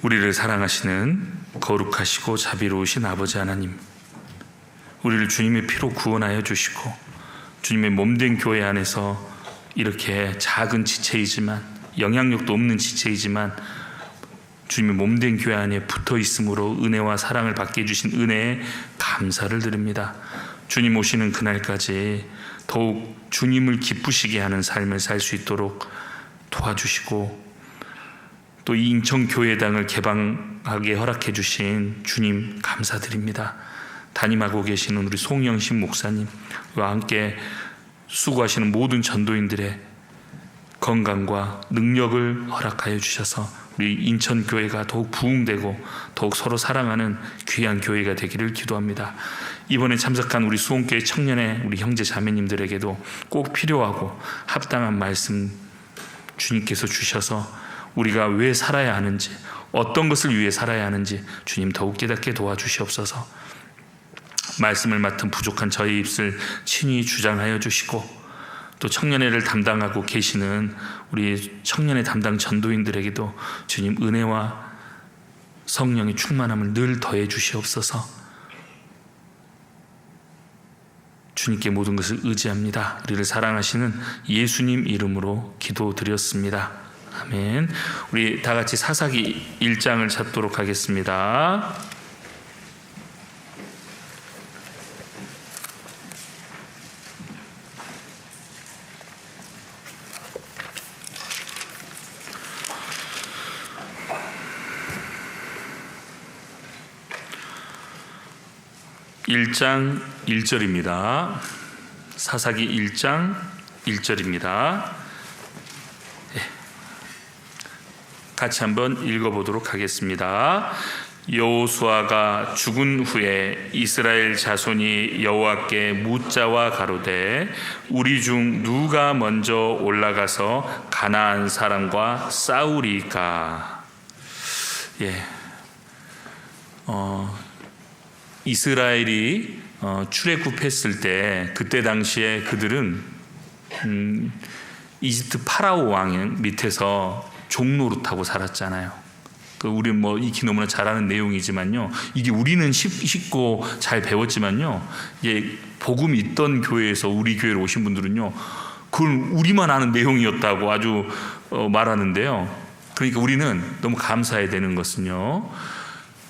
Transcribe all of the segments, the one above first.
우리를 사랑하시는 거룩하시고 자비로우신 아버지 하나님, 우리를 주님의 피로 구원하여 주시고 주님의 몸된 교회 안에서 이렇게 작은 지체이지만, 영향력도 없는 지체이지만 주님의 몸된 교회 안에 붙어 있음으로 은혜와 사랑을 받게 해주신 은혜에 감사를 드립니다. 주님 오시는 그날까지 더욱 주님을 기쁘시게 하는 삶을 살 수 있도록 도와주시고, 또 이 인천교회당을 개방하게 허락해 주신 주님 감사드립니다. 담임하고 계시는 우리 송영신 목사님과 함께 수고하시는 모든 전도인들의 건강과 능력을 허락하여 주셔서 우리 인천교회가 더욱 부흥되고 더욱 서로 사랑하는 귀한 교회가 되기를 기도합니다. 이번에 참석한 우리 수원교회 청년의 우리 형제 자매님들에게도 꼭 필요하고 합당한 말씀 주님께서 주셔서 우리가 왜 살아야 하는지, 어떤 것을 위해 살아야 하는지 주님 더욱 깨닫게 도와주시옵소서. 말씀을 맡은 부족한 저희 입술 친히 주장하여 주시고, 또 청년회를 담당하고 계시는 우리 청년회 담당 전도인들에게도 주님 은혜와 성령의 충만함을 늘 더해 주시옵소서. 주님께 모든 것을 의지합니다. 우리를 사랑하시는 예수님 이름으로 기도드렸습니다. 아멘. 우리 다 같이 사사기 1장을 찾도록 하겠습니다. (1장 1절입니다) 사사기 1장 1절입니다. 같이 한번 읽어보도록 하겠습니다. 여호수아가 죽은 후에 이스라엘 자손이 여호와께 묻자와 가로되 우리 중 누가 먼저 올라가서 가나안 사람과 싸우리까? 이스라엘이 출애굽했을 때, 그때 당시에 그들은 이집트 파라오 왕 밑에서 종노릇하고 살았잖아요. 우리 익히 너무나 잘 아는 내용이지만요, 이게 우리는 쉽고 잘 배웠지만요, 복음이 있던 교회에서 우리 교회로 오신 분들은요, 그걸 우리만 아는 내용이었다고 아주 말하는데요. 그러니까 우리는 너무 감사해야 되는 것은요,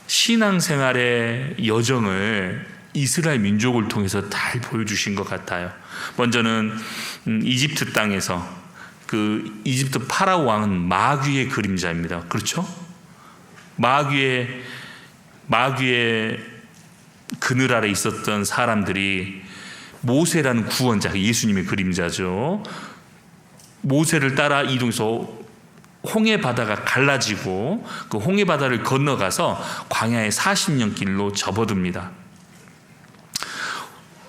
신앙생활의 여정을 이스라엘 민족을 통해서 잘 보여주신 것 같아요. 먼저는 이집트 땅에서 그 이집트 파라오 왕은 마귀의 그림자입니다. 그렇죠? 마귀의 그늘 아래 있었던 사람들이 모세라는 구원자, 예수님의 그림자죠. 모세를 따라 이동해서 홍해 바다가 갈라지고 그 홍해 바다를 건너가서 광야의 40년 길로 접어듭니다.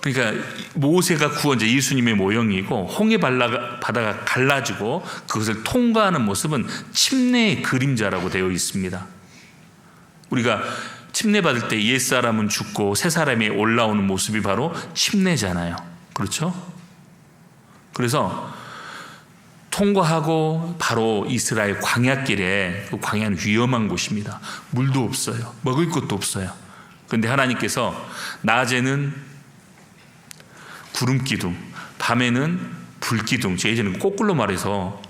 그러니까 모세가 구원자, 예수님의 모형이고, 홍해 바다가 갈라지고 그것을 통과하는 모습은 침례의 그림자라고 되어 있습니다. 우리가 침례 받을 때 옛사람은 죽고 새 사람이 올라오는 모습이 바로 침례잖아요. 그렇죠? 그래서 통과하고 바로 이스라엘 광야길에, 그 광야는 위험한 곳입니다. 물도 없어요. 먹을 것도 없어요. 그런데 하나님께서 낮에는 구름기둥, 밤에는 불기둥, 제 예전에 거꾸로 말해서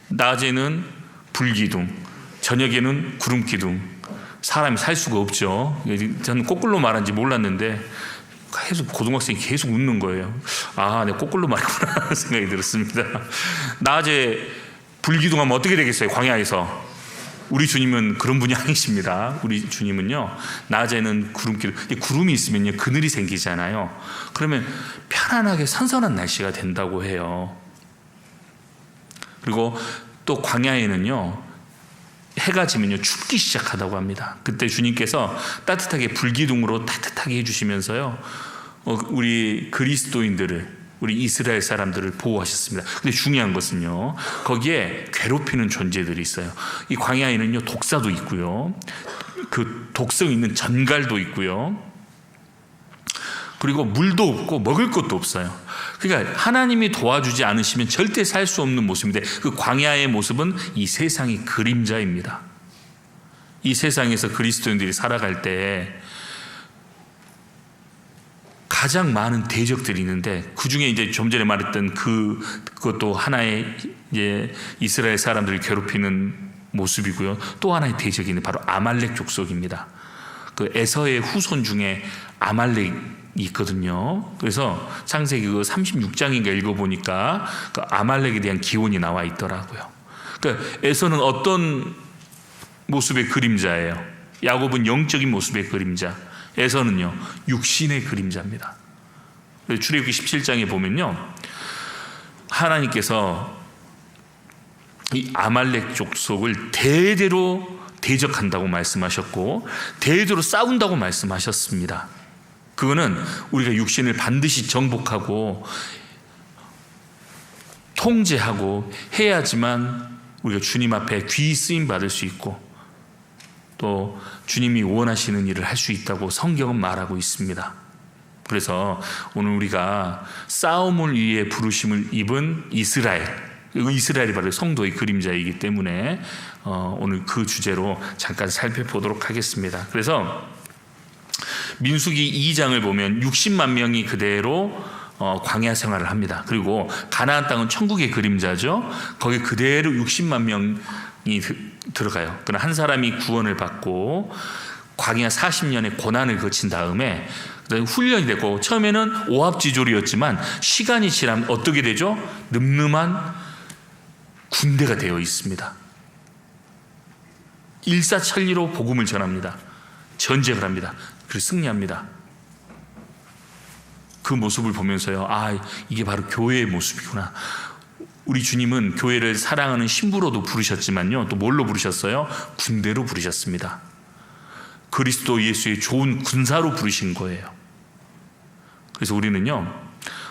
낮에는 불기둥, 저녁에는 구름기둥, 사람이 살 수가 없죠. 저는 거꾸로 말한지 몰랐는데 계속 고등학생이 계속 웃는 거예요. 아, 내가 거꾸로 말했구나 생각이 들었습니다. 낮에 불기둥하면 어떻게 되겠어요? 광야에서. 우리 주님은 그런 분이 아니십니다. 우리 주님은요, 낮에는 구름기둥, 구름이 있으면요 그늘이 생기잖아요. 그러면 편안하게 선선한 날씨가 된다고 해요. 그리고 또 광야에는요, 해가 지면요 춥기 시작하다고 합니다. 그때 주님께서 따뜻하게 불기둥으로 따뜻하게 해주시면서요, 우리 그리스도인들을, 우리 이스라엘 사람들을 보호하셨습니다. 근데 중요한 것은요, 거기에 괴롭히는 존재들이 있어요. 이 광야에는요 독사도 있고요, 그 독성 있는 전갈도 있고요, 그리고 물도 없고 먹을 것도 없어요. 그러니까 하나님이 도와주지 않으시면 절대 살 수 없는 모습인데, 그 광야의 모습은 이 세상의 그림자입니다. 이 세상에서 그리스도인들이 살아갈 때 가장 많은 대적들이 있는데, 그 중에 이제 좀 전에 말했던 그것도 하나의 이제 이스라엘 사람들을 괴롭히는 모습이고요. 또 하나의 대적이 있는 바로 아말렉 족속입니다. 그 에서의 후손 중에 아말렉이 있거든요. 그래서 창세기 그 36장인가 읽어보니까 그 아말렉에 대한 기원이 나와 있더라고요. 그러니까 에서는 어떤 모습의 그림자예요? 야곱은 영적인 모습의 그림자, 에서는요 육신의 그림자입니다. 출애굽기 17장에 보면요, 하나님께서 이 아말렉 족속을 대대로 대적한다고 말씀하셨고 대대로 싸운다고 말씀하셨습니다. 그거는 우리가 육신을 반드시 정복하고 통제하고 해야지만 우리가 주님 앞에 귀 쓰임 받을 수 있고 또 주님이 원하시는 일을 할 수 있다고 성경은 말하고 있습니다. 그래서 오늘 우리가 싸움을 위해 부르심을 입은 이스라엘이 바로 성도의 그림자이기 때문에 오늘 그 주제로 잠깐 살펴보도록 하겠습니다. 그래서 민수기 2장을 보면 60만 명이 그대로 광야 생활을 합니다. 그리고 가나안 땅은 천국의 그림자죠. 거기 그대로 60만 명이 들어가요. 그러나 한 사람이 구원을 받고 광야 40년의 고난을 거친 다음에 훈련이 되고, 처음에는 오합지졸이었지만 시간이 지나면 어떻게 되죠? 늠름한 군대가 되어 있습니다. 일사천리로 복음을 전합니다. 전쟁을 합니다. 그리고 승리합니다. 그 모습을 보면서요, 이게 바로 교회의 모습이구나. 우리 주님은 교회를 사랑하는 신부로도 부르셨지만요, 또 뭘로 부르셨어요? 군대로 부르셨습니다. 그리스도 예수의 좋은 군사로 부르신 거예요. 그래서 우리는요,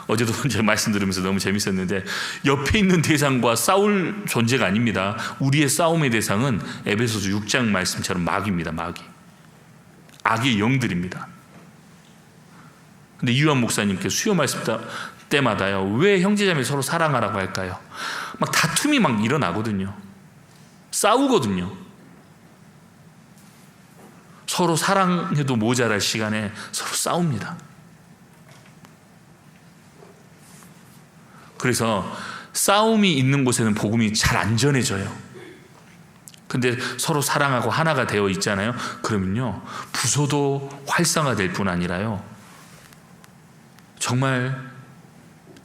어제도 제가 말씀 들으면서 너무 재밌었는데, 옆에 있는 대상과 싸울 존재가 아닙니다. 우리의 싸움의 대상은 에베소서 6장 말씀처럼 마귀입니다. 마귀. 악의 영들입니다. 근데 이유한 목사님께 수요 말씀 때마다요, 왜 형제자매 서로 사랑하라고 할까요? 막 다툼이 막 일어나거든요. 싸우거든요. 서로 사랑해도 모자랄 시간에 서로 싸웁니다. 그래서 싸움이 있는 곳에는 복음이 잘 안 전해져요. 근데 서로 사랑하고 하나가 되어 있잖아요. 그러면요, 부서도 활성화될 뿐 아니라요, 정말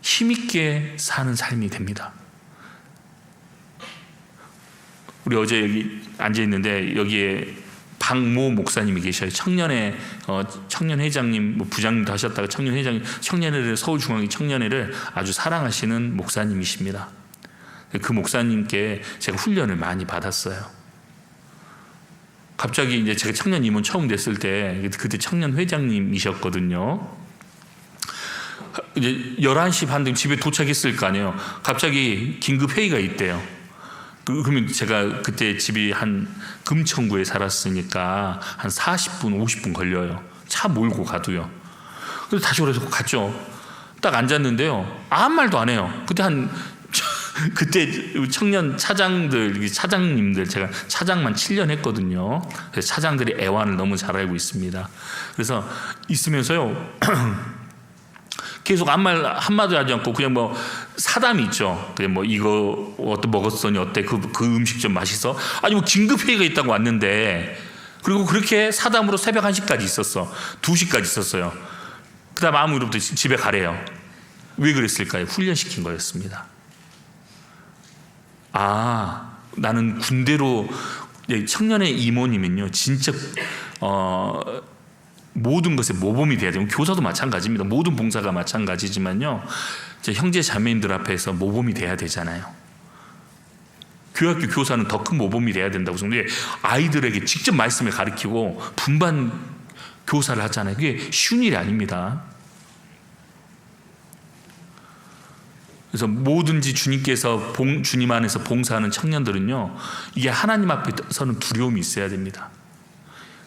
힘있게 사는 삶이 됩니다. 우리 어제 여기 앉아있는데 여기에 박모 목사님이 계셔요. 청년회장님, 부장님도 하셨다가 청년회장님, 청년회를, 서울중앙의 청년회를 아주 사랑하시는 목사님이십니다. 그 목사님께 제가 훈련을 많이 받았어요. 갑자기 이제 제가 청년 임원 처음 됐을 때, 그때 청년회장님이셨거든요. 이제 11시 반 되면 집에 도착했을 거 아니에요. 갑자기 긴급 회의가 있대요. 그러면 제가 그때 집이 한 금천구에 살았으니까 한 40분, 50분 걸려요. 차 몰고 가도요. 그래서 다시 그래서 갔죠. 딱 앉았는데요, 아무 말도 안 해요. 그때 청년 차장님들, 제가 차장만 7년 했거든요. 그래서 차장들이 애완을 너무 잘 알고 있습니다. 그래서 있으면서요, 계속 아무 말 한마디 하지 않고 그냥 뭐 사담이 있죠. 그냥 뭐 이거 어때 먹었더니 어때, 그 음식 좀 맛있어? 아니 뭐 긴급 회의가 있다고 왔는데, 그리고 그렇게 사담으로 새벽 1시까지 있었어. 2시까지 있었어요. 그 다음 아무 일 없이 집에 가래요. 왜 그랬을까요? 훈련시킨 거였습니다. 나는 군대로, 청년의 임원이면요, 진짜 모든 것에 모범이 돼야 돼요. 교사도 마찬가지입니다. 모든 봉사가 마찬가지지만요, 형제 자매님들 앞에서 모범이 돼야 되잖아요. 교학교 교사는 더 큰 모범이 돼야 된다고 생각해요. 아이들에게 직접 말씀을 가르치고 분반 교사를 하잖아요. 그게 쉬운 일이 아닙니다. 그래서 뭐든지 주님께서 주님 안에서 봉사하는 청년들은요, 이게 하나님 앞에서는 두려움이 있어야 됩니다.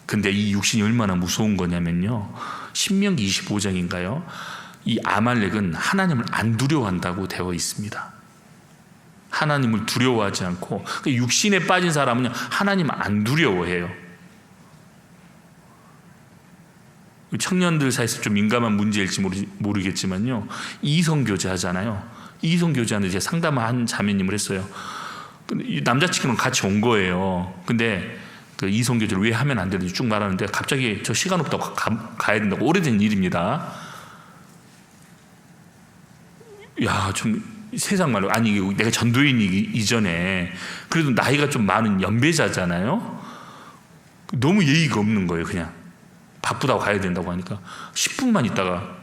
근데 이 육신이 얼마나 무서운 거냐면요, 신명기 25장인가요? 이 아말렉은 하나님을 안 두려워한다고 되어 있습니다. 하나님을 두려워하지 않고, 육신에 빠진 사람은요, 하나님 안 두려워해요. 청년들 사이에서 좀 민감한 문제일지 모르겠지만요, 이성교제 하잖아요. 이성교제 하는데 제가 상담한 자매님을 했어요. 근데 이 남자친구랑 같이 온 거예요. 근데 그 이성교제를 왜 하면 안 되는지 쭉 말하는데 갑자기 저 시간 없다고 가야 된다고. 오래된 일입니다. 야, 좀 세상 말로, 아니 내가 전도인이기 이전에 그래도 나이가 좀 많은 연배자잖아요. 너무 예의가 없는 거예요. 그냥 바쁘다고 가야 된다고 하니까 10분만 있다가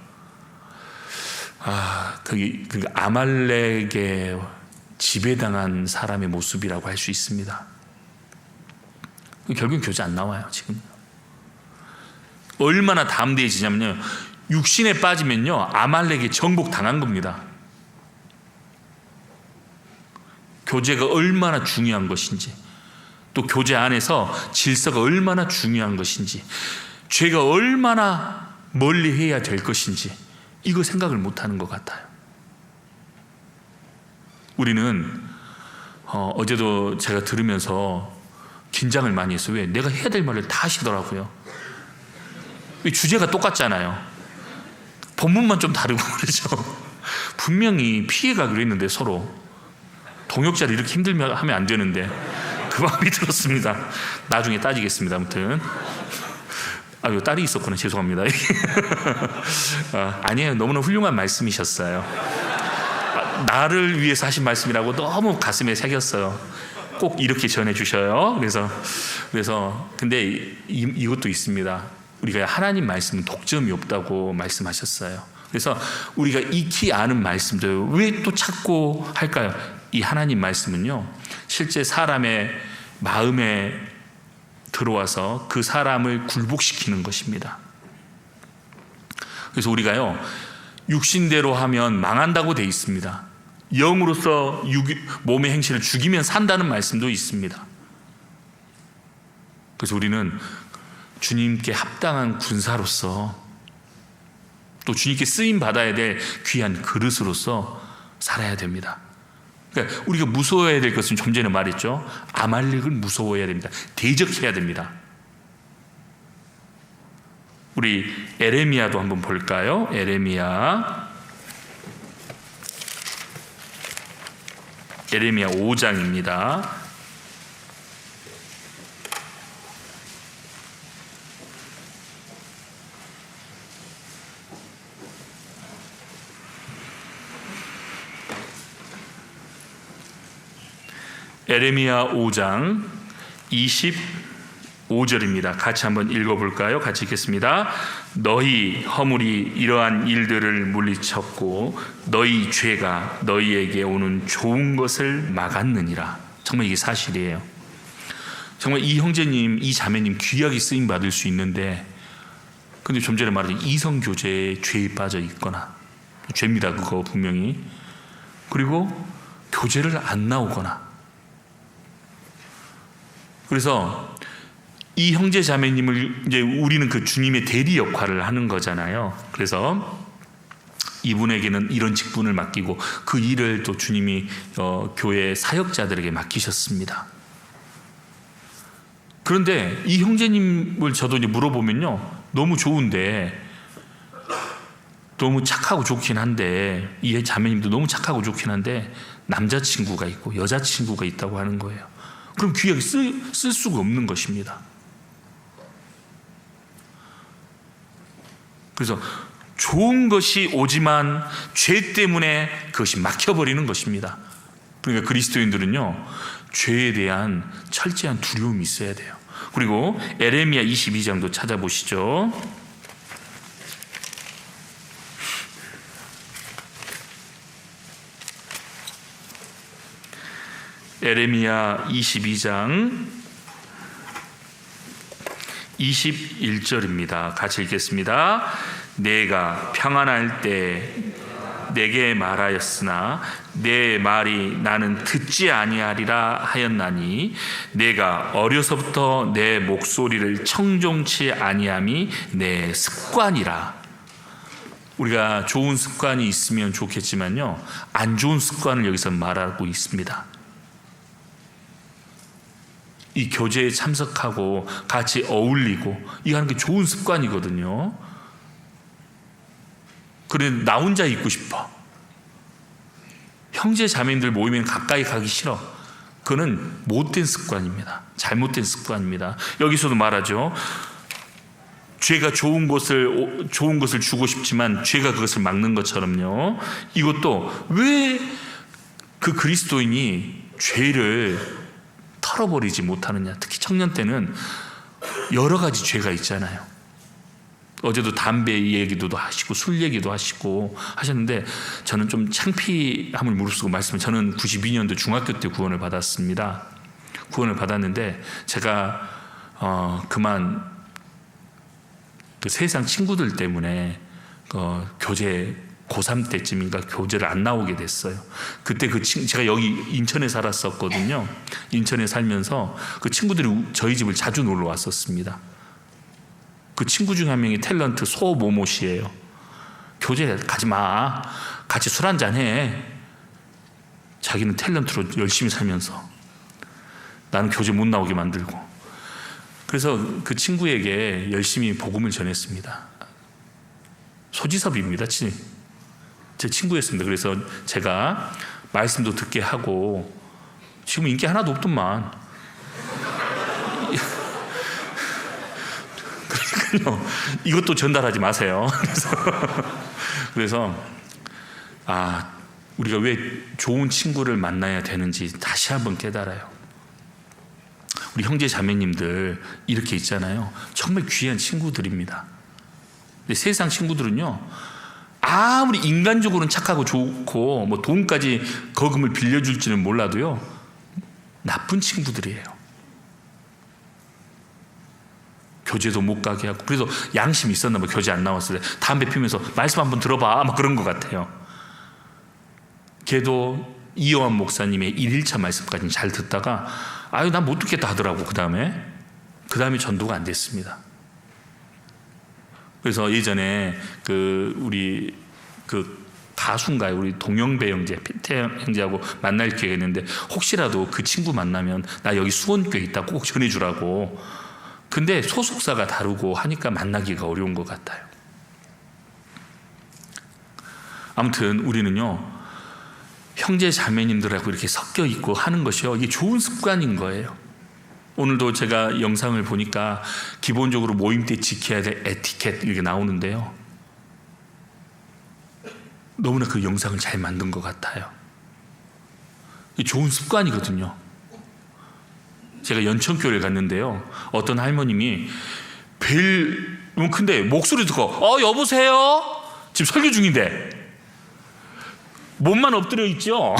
그게 아말렉에 지배당한 사람의 모습이라고 할 수 있습니다. 결국은 교제 안 나와요. 지금 얼마나 담대해지냐면요, 육신에 빠지면요 아말렉에 정복 당한 겁니다. 교제가 얼마나 중요한 것인지, 또 교제 안에서 질서가 얼마나 중요한 것인지, 죄가 얼마나 멀리 해야 될 것인지, 이거 생각을 못하는 것 같아요. 우리는 어제도 제가 들으면서 긴장을 많이 했어요. 왜? 내가 해야 될 말을 다 하시더라고요. 주제가 똑같잖아요. 본문만 좀 다르고 그러죠. 분명히 피해가기로 했는데 서로 동역자를 이렇게 힘들면 하면 안 되는데 그 마음이 들었습니다. 나중에 따지겠습니다. 아무튼 이거 딸이 있었구나. 죄송합니다. 아니에요. 너무나 훌륭한 말씀이셨어요. 나를 위해서 하신 말씀이라고 너무 가슴에 새겼어요. 꼭 이렇게 전해주셔요. 그래서 근데 이것도 있습니다. 우리가 하나님 말씀은 독점이 없다고 말씀하셨어요. 그래서 우리가 익히 아는 말씀들 왜 또 찾고 할까요? 이 하나님 말씀은요, 실제 사람의 마음에 들어와서 그 사람을 굴복시키는 것입니다. 그래서 우리가요, 육신대로 하면 망한다고 돼 있습니다. 영으로서 몸의 행실을 죽이면 산다는 말씀도 있습니다. 그래서 우리는 주님께 합당한 군사로서, 또 주님께 쓰임 받아야 될 귀한 그릇으로서 살아야 됩니다. 그러니까 우리가 무서워해야 될 것은 좀 전에 말했죠. 아말렉을 무서워해야 됩니다. 대적해야 됩니다. 우리 에레미야도 한번 볼까요? 에레미야 5장입니다. 에레미야 5장 25절입니다. 같이 한번 읽어볼까요? 같이 읽겠습니다. 너희 허물이 이러한 일들을 물리쳤고 너희 죄가 너희에게 오는 좋은 것을 막았느니라. 정말 이게 사실이에요. 정말 이 형제님, 이 자매님 귀하게 쓰임 받을 수 있는데, 근데 좀 전에 말한 이성교제에 죄에 빠져 있거나, 죄입니다 그거 분명히, 그리고 교제를 안 나오거나. 그래서 이 형제 자매님을 이제 우리는 그 주님의 대리 역할을 하는 거잖아요. 그래서 이분에게는 이런 직분을 맡기고 그 일을 또 주님이 교회 사역자들에게 맡기셨습니다. 그런데 이 형제님을 저도 이제 물어보면요, 너무 좋은데, 너무 착하고 좋긴 한데, 이 자매님도 너무 착하고 좋긴 한데 남자친구가 있고 여자친구가 있다고 하는 거예요. 그럼 귀하게 쓸 수가 없는 것입니다. 그래서 좋은 것이 오지만 죄 때문에 그것이 막혀버리는 것입니다. 그러니까 그리스도인들은요, 죄에 대한 철저한 두려움이 있어야 돼요. 그리고 에레미야 22장도 찾아보시죠. 에레미야 22장 21절입니다. 같이 읽겠습니다. 내가 평안할 때 내게 말하였으나 내 말이 나는 듣지 아니하리라 하였나니 내가 어려서부터 내 목소리를 청종치 아니함이 내 습관이라. 우리가 좋은 습관이 있으면 좋겠지만요, 안 좋은 습관을 여기서 말하고 있습니다. 이 교제에 참석하고 같이 어울리고 이 하는 게 좋은 습관이거든요. 그래 나 혼자 있고 싶어. 형제 자매님들 모이면 가까이 가기 싫어. 그거는 못된 습관입니다. 잘못된 습관입니다. 여기서도 말하죠. 죄가 좋은 것을 주고 싶지만 죄가 그것을 막는 것처럼요. 이것도 왜 그 그리스도인이 죄를 털어버리지 못하느냐. 특히 청년 때는 여러 가지 죄가 있잖아요. 어제도 담배 얘기도 하시고 술 얘기도 하시고 하셨는데 저는 좀 창피함을 무릅쓰고 말씀을, 저는 92년도 중학교 때 구원을 받았습니다. 구원을 받았는데 제가 그만 그 세상 친구들 때문에 교제 고3 때쯤인가 교제를 안 나오게 됐어요. 그때 제가 여기 인천에 살았었거든요. 인천에 살면서 그 친구들이 저희 집을 자주 놀러 왔었습니다. 그 친구 중에 한 명이 탤런트 소모모 씨예요. 교제 가지 마. 같이 술 한잔 해. 자기는 탤런트로 열심히 살면서 나는 교제 못 나오게 만들고. 그래서 그 친구에게 열심히 복음을 전했습니다. 소지섭입니다. 제 친구였습니다. 그래서 제가 말씀도 듣게 하고, 지금 인기 하나도 없더만. 그러니까요, 이것도 전달하지 마세요. 그래서 우리가 왜 좋은 친구를 만나야 되는지 다시 한번 깨달아요. 우리 형제 자매님들 이렇게 있잖아요. 정말 귀한 친구들입니다. 근데 세상 친구들은요, 아무리 인간적으로는 착하고 좋고 뭐 돈까지 거금을 빌려줄지는 몰라도요, 나쁜 친구들이에요. 교제도 못 가게 하고. 그래서 양심이 있었나 봐. 교제 안 나왔을 때 담배 피우면서 말씀 한번 들어봐 막 그런 것 같아요. 걔도 이요한 목사님의 1일차 말씀까지는 잘 듣다가 난 못 듣겠다 하더라고. 그 다음에 전도가 안 됐습니다. 그래서 예전에 우리 가수인가요? 우리 동영배 형제, 피태 형제하고 만날 기회가 있는데 혹시라도 그 친구 만나면 나 여기 수원교회 있다고 꼭 전해주라고. 근데 소속사가 다르고 하니까 만나기가 어려운 것 같아요. 아무튼 우리는요, 형제 자매님들하고 이렇게 섞여 있고 하는 것이요, 이게 좋은 습관인 거예요. 오늘도 제가 영상을 보니까 기본적으로 모임 때 지켜야 될 에티켓 이렇게 나오는데요, 너무나 그 영상을 잘 만든 것 같아요. 이게 좋은 습관이거든요. 제가 연천교회를 갔는데요, 어떤 할머님이 근데 목소리 듣고 여보세요? 지금 설교 중인데 몸만 엎드려 있죠.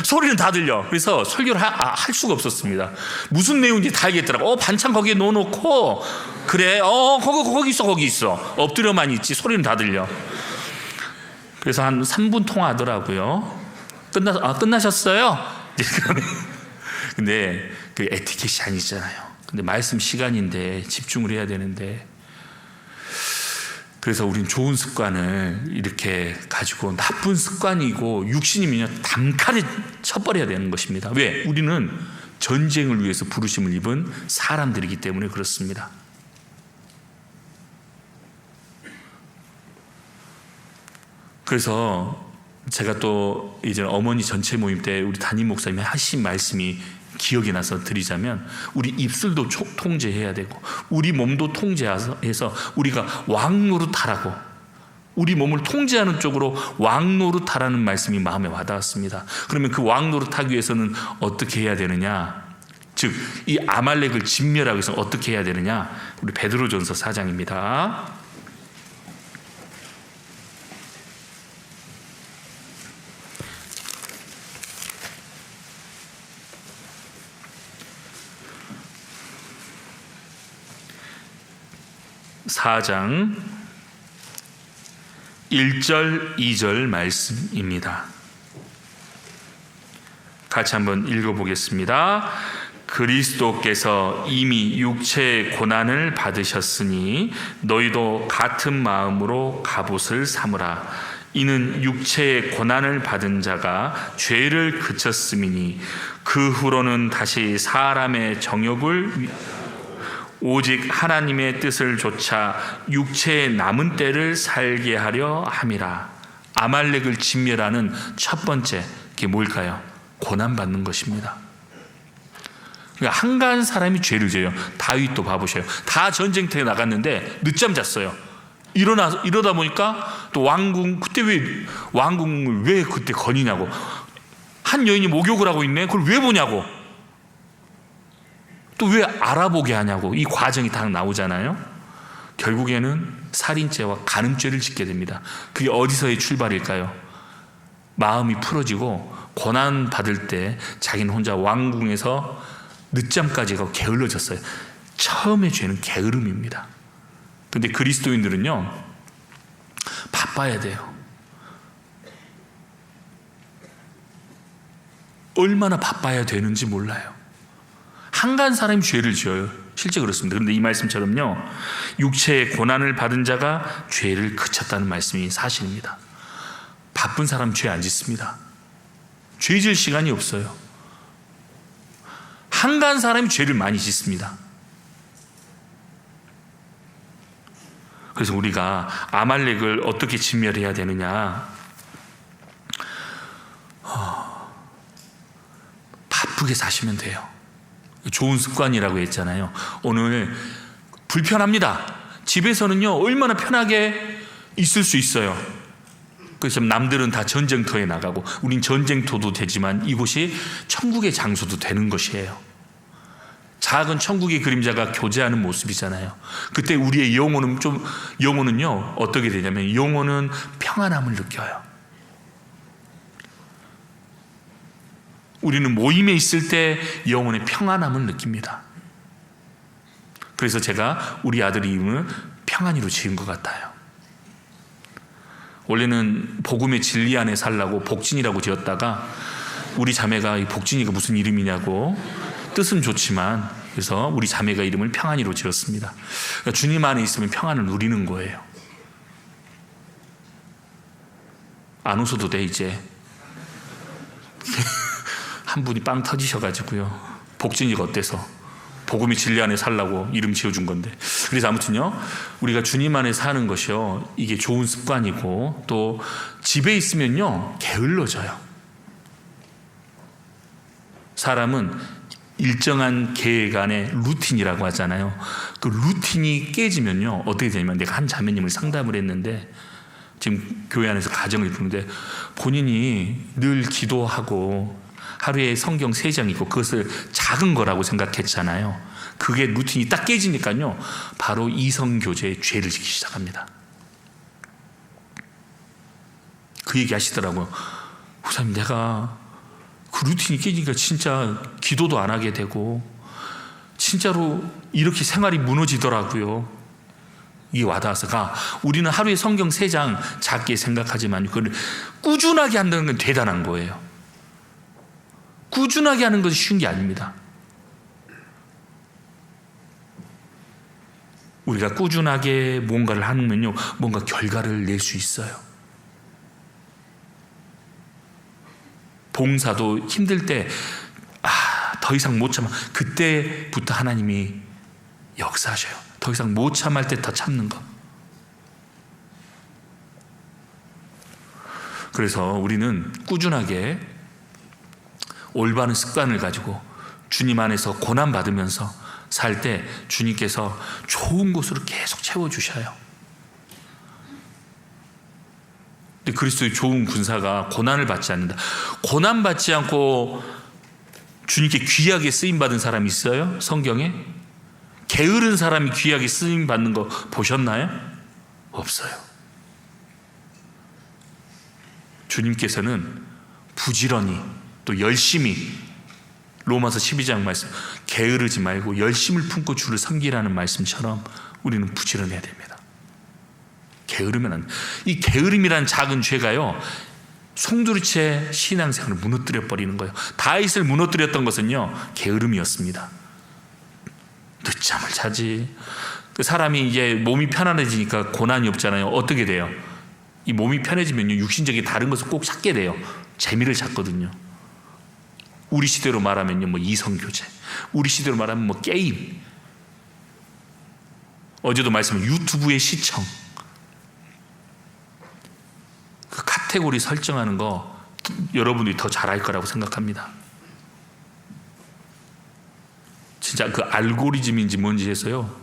소리는 다 들려. 그래서 설교를 할 수가 없었습니다. 무슨 내용인지 다 알겠더라고. 반찬 거기에 넣어놓고, 그래 거기 있어 엎드려만 있지 소리는 다 들려. 그래서 한 3분 통화하더라고요. 끝나셨어요? 근데 그 에티켓이 아니잖아요. 근데 말씀 시간인데 집중을 해야 되는데, 그래서 우린 좋은 습관을 이렇게 가지고, 나쁜 습관이고 육신이면 단칼에 쳐버려야 되는 것입니다. 왜? 우리는 전쟁을 위해서 부르심을 입은 사람들이기 때문에 그렇습니다. 그래서 제가 또 이제 어머니 전체 모임 때 우리 담임 목사님이 하신 말씀이 기억이 나서 드리자면, 우리 입술도 통제해야 되고 우리 몸도 통제해서 우리가 왕노릇하라고, 우리 몸을 통제하는 쪽으로 왕노릇하라는 말씀이 마음에 와닿았습니다. 그러면 그 왕노릇하기 위해서는 어떻게 해야 되느냐, 즉 이 아말렉을 진멸하기 위해서 어떻게 해야 되느냐, 우리 베드로전서 4장입니다. (4장) 1절 2절 말씀입니다. 같이 한번 읽어보겠습니다. 그리스도께서 이미 육체의 고난을 받으셨으니 너희도 같은 마음으로 갑옷을 삼으라. 이는 육체의 고난을 받은 자가 죄를 그쳤음이니 그 후로는 다시 사람의 정욕을 오직 하나님의 뜻을 조차 육체의 남은 때를 살게 하려 함이라. 아말렉을 진멸하는 첫 번째 게 뭘까요? 고난받는 것입니다. 그러니까 한가한 사람이 죄를 져요. 다윗도 봐보셔요. 다 전쟁터에 나갔는데 늦잠 잤어요. 이러다 보니까 또 그때 왜 왕궁을 왜 그때 거니냐고, 한 여인이 목욕을 하고 있네. 그걸 왜 보냐고, 또 왜 알아보게 하냐고. 이 과정이 다 나오잖아요. 결국에는 살인죄와 간음죄를 짓게 됩니다. 그게 어디서의 출발일까요? 마음이 풀어지고 고난 받을 때 자기는 혼자 왕궁에서 늦잠까지 가고 게을러졌어요. 처음의 죄는 게으름입니다. 근데 그리스도인들은요, 바빠야 돼요. 얼마나 바빠야 되는지 몰라요. 한가한 사람이 죄를 지어요. 실제 그렇습니다. 그런데 이 말씀처럼요, 육체의 고난을 받은 자가 죄를 그쳤다는 말씀이 사실입니다. 바쁜 사람 죄 안 짓습니다. 죄 지을 시간이 없어요. 한가한 사람이 죄를 많이 짓습니다. 그래서 우리가 아말렉을 어떻게 진멸해야 되느냐, 바쁘게 사시면 돼요. 좋은 습관이라고 했잖아요. 오늘 불편합니다. 집에서는요 얼마나 편하게 있을 수 있어요. 그래서 남들은 다 전쟁터에 나가고 우린 전쟁터도 되지만 이곳이 천국의 장소도 되는 것이에요. 작은 천국의 그림자가 교제하는 모습이잖아요. 그때 우리의 영혼은요 어떻게 되냐면, 영혼은 평안함을 느껴요. 우리는 모임에 있을 때 영혼의 평안함을 느낍니다. 그래서 제가 우리 아들 이름을 평안이로 지은 것 같아요. 원래는 복음의 진리 안에 살라고 복진이라고 지었다가 우리 자매가 이 복진이가 무슨 이름이냐고, 뜻은 좋지만, 그래서 우리 자매가 이름을 평안이로 지었습니다. 그러니까 주님 안에 있으면 평안을 누리는 거예요. 안 웃어도 돼 이제. 한 분이 빵 터지셔가지고요, 복진이가 어때서 복음의 진리 안에 살라고 이름 지어준 건데. 그래서 아무튼요, 우리가 주님 안에 사는 것이요, 이게 좋은 습관이고, 또 집에 있으면요 게을러져요. 사람은 일정한 계획 안에 루틴이라고 하잖아요. 그 루틴이 깨지면요 어떻게 되냐면, 내가 한 자매님을 상담을 했는데, 지금 교회 안에서 가정을 이루는데 본인이 늘 기도하고 하루에 성경 3장 읽고 그것을 작은 거라고 생각했잖아요. 그게 루틴이 딱 깨지니까요 바로 이성교제의 죄를 지기 시작합니다. 그 얘기 하시더라고요. 목사님, 내가 그 루틴이 깨지니까 진짜 기도도 안 하게 되고 진짜로 이렇게 생활이 무너지더라고요. 이게 와닿아서, 우리는 하루에 성경 3장 작게 생각하지만 그걸 꾸준하게 한다는 건 대단한 거예요. 꾸준하게 하는 것이 쉬운 게 아닙니다. 우리가 꾸준하게 뭔가를 하면요 뭔가 결과를 낼 수 있어요. 봉사도 힘들 때 더 이상 못 참아, 그때부터 하나님이 역사하셔요. 더 이상 못 참을 때 더 참는 것. 그래서 우리는 꾸준하게 올바른 습관을 가지고 주님 안에서 고난받으면서 살 때 주님께서 좋은 곳으로 계속 채워주셔요. 근데 그리스도의 좋은 군사가 고난을 받지 않는다. 고난받지 않고 주님께 귀하게 쓰임받은 사람이 있어요? 성경에? 게으른 사람이 귀하게 쓰임받는 거 보셨나요? 없어요. 주님께서는 부지런히 또 열심히, 로마서 12장 말씀, 게으르지 말고 열심을 품고 주를 섬기라는 말씀처럼 우리는 부지런해야 됩니다. 게으르면 안 돼. 이 게으름이란 작은 죄가요 송두리째 신앙생활을 무너뜨려 버리는 거예요. 다윗을 무너뜨렸던 것은요 게으름이었습니다. 늦잠을 자지. 그 사람이 이제 몸이 편안해지니까 고난이 없잖아요. 어떻게 돼요? 이 몸이 편해지면요 육신적인 다른 것을 꼭 찾게 돼요. 재미를 찾거든요. 우리 시대로 말하면요 뭐 이성교제, 우리 시대로 말하면 뭐 게임, 어제도 말씀한 유튜브의 시청, 그 카테고리 설정하는 거 여러분들이 더 잘할 거라고 생각합니다. 진짜 그 알고리즘인지 뭔지 해서요,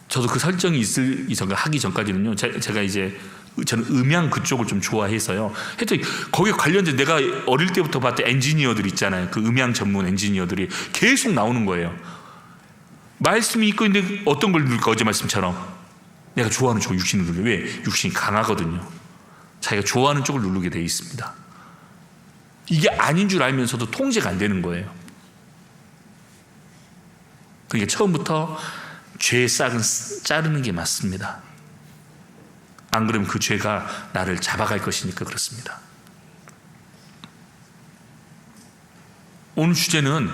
저도 그 설정이 있을 이전 하기 전까지는요, 제가 이제 저는 음향 그쪽을 좀 좋아해서요. 했더니 거기에 관련된 내가 어릴 때부터 봤던 엔지니어들 있잖아요. 그 음향 전문 엔지니어들이 계속 나오는 거예요. 말씀이 있고 있는데 어떤 걸 누를까? 어제 말씀처럼 내가 좋아하는 쪽 육신을 누르게. 왜? 육신이 강하거든요. 자기가 좋아하는 쪽을 누르게 되어 있습니다. 이게 아닌 줄 알면서도 통제가 안 되는 거예요. 그러니까 처음부터 죄의 싹은 자르는 게 맞습니다. 안 그러면 그 죄가 나를 잡아갈 것이니까 그렇습니다. 오늘 주제는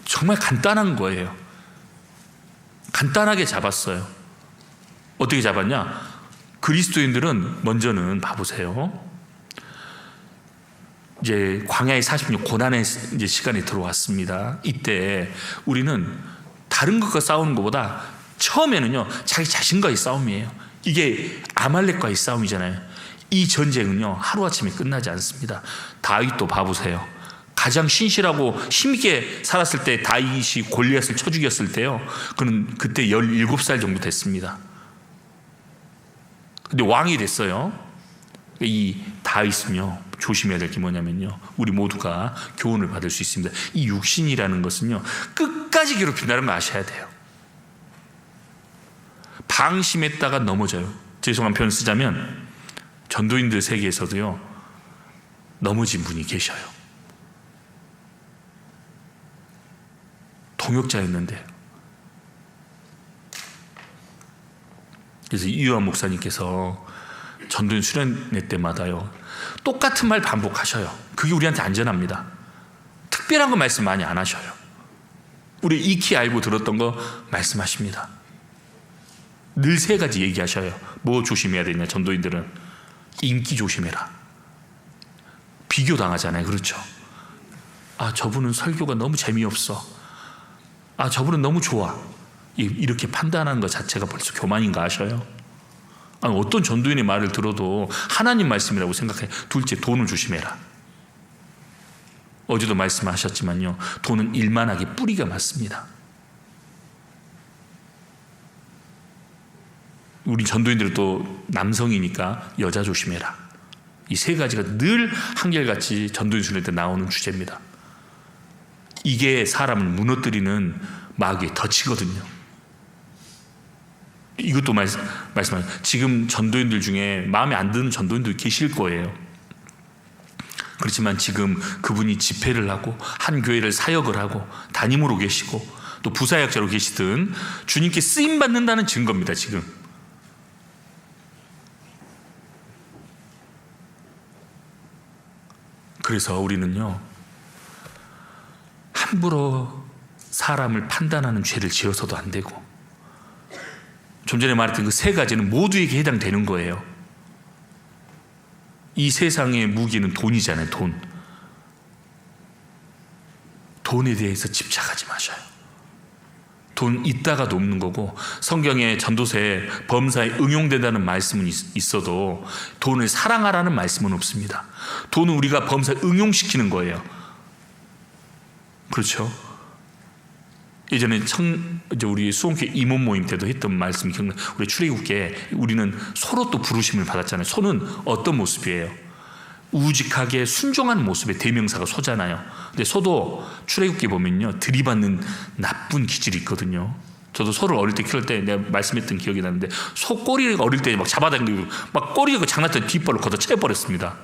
정말 간단한 거예요. 간단하게 잡았어요. 어떻게 잡았냐? 그리스도인들은 먼저는 봐보세요. 이제 광야의 40년 고난의 이제 시간이 들어왔습니다. 이때 우리는 다른 것과 싸우는 것보다 처음에는요, 자기 자신과의 싸움이에요. 이게 아말렉과의 싸움이잖아요. 이 전쟁은요, 하루아침에 끝나지 않습니다. 다윗도 봐보세요. 가장 신실하고 힘있게 살았을 때 다윗이 골리앗을 쳐 죽였을 때요, 그는 그때 17살 정도 됐습니다. 근데 왕이 됐어요. 이 다윗은요, 조심해야 될 게 뭐냐면요, 우리 모두가 교훈을 받을 수 있습니다. 이 육신이라는 것은요, 끝까지 괴롭힌다는 걸 아셔야 돼요. 방심했다가 넘어져요. 죄송한 표현을 쓰자면 전도인들 세계에서도요, 넘어진 분이 계셔요. 동역자였는데. 그래서 이유한 목사님께서 전도인 수련회 때마다요, 똑같은 말 반복하셔요. 그게 우리한테 안전합니다. 특별한 거 말씀 많이 안 하셔요. 우리 익히 알고 들었던 거 말씀하십니다. 늘 세 가지 얘기하셔요. 뭐 조심해야 되냐? 전도인들은 인기 조심해라. 비교당하잖아요. 그렇죠? 아, 저분은 설교가 너무 재미없어. 아, 저분은 너무 좋아. 이렇게 판단하는 것 자체가 벌써 교만인가 하셔요. 아니, 어떤 전도인의 말을 들어도 하나님 말씀이라고 생각해. 둘째, 돈을 조심해라. 어제도 말씀하셨지만요, 돈은 일만하게 뿌리가 맞습니다. 우리 전도인들은 또 남성이니까 여자 조심해라. 이 세 가지가 늘 한결같이 전도인 수련회 때 나오는 주제입니다. 이게 사람을 무너뜨리는 마귀의 덫이거든요. 이것도 말씀하신, 지금 전도인들 중에 마음에 안 드는 전도인들 계실 거예요. 그렇지만 지금 그분이 집회를 하고 한 교회를 사역을 하고 담임으로 계시고 또 부사역자로 계시든 주님께 쓰임 받는다는 증거입니다. 지금 그래서 우리는요, 함부로 사람을 판단하는 죄를 지어서도 안 되고, 좀 전에 말했던 그 세 가지는 모두에게 해당되는 거예요. 이 세상의 무기는 돈이잖아요. 돈에 대해서 집착하지 마셔요. 돈 있다가도 없는 거고, 성경에 전도서에 범사에 응용된다는 말씀은 있어도 돈을 사랑하라는 말씀은 없습니다. 돈은 우리가 범사에 응용시키는 거예요. 그렇죠? 예전에 이제 우리 수원교 임원 모임 때도 했던 말씀 기억나. 우리 출애굽기에 우리는 소로 또 부르심을 받았잖아요. 소는 어떤 모습이에요? 우직하게 순종하는 모습의 대명사가 소잖아요. 근데 소도 출애굽기 보면요, 들이받는 나쁜 기질이 있거든요. 저도 소를 어릴 때 키울 때 내가 말씀했던 기억이 나는데, 소 꼬리를 어릴 때 막 잡아당기고 막 꼬리가 장난쳐 뒷발로 걷어채버렸습니다.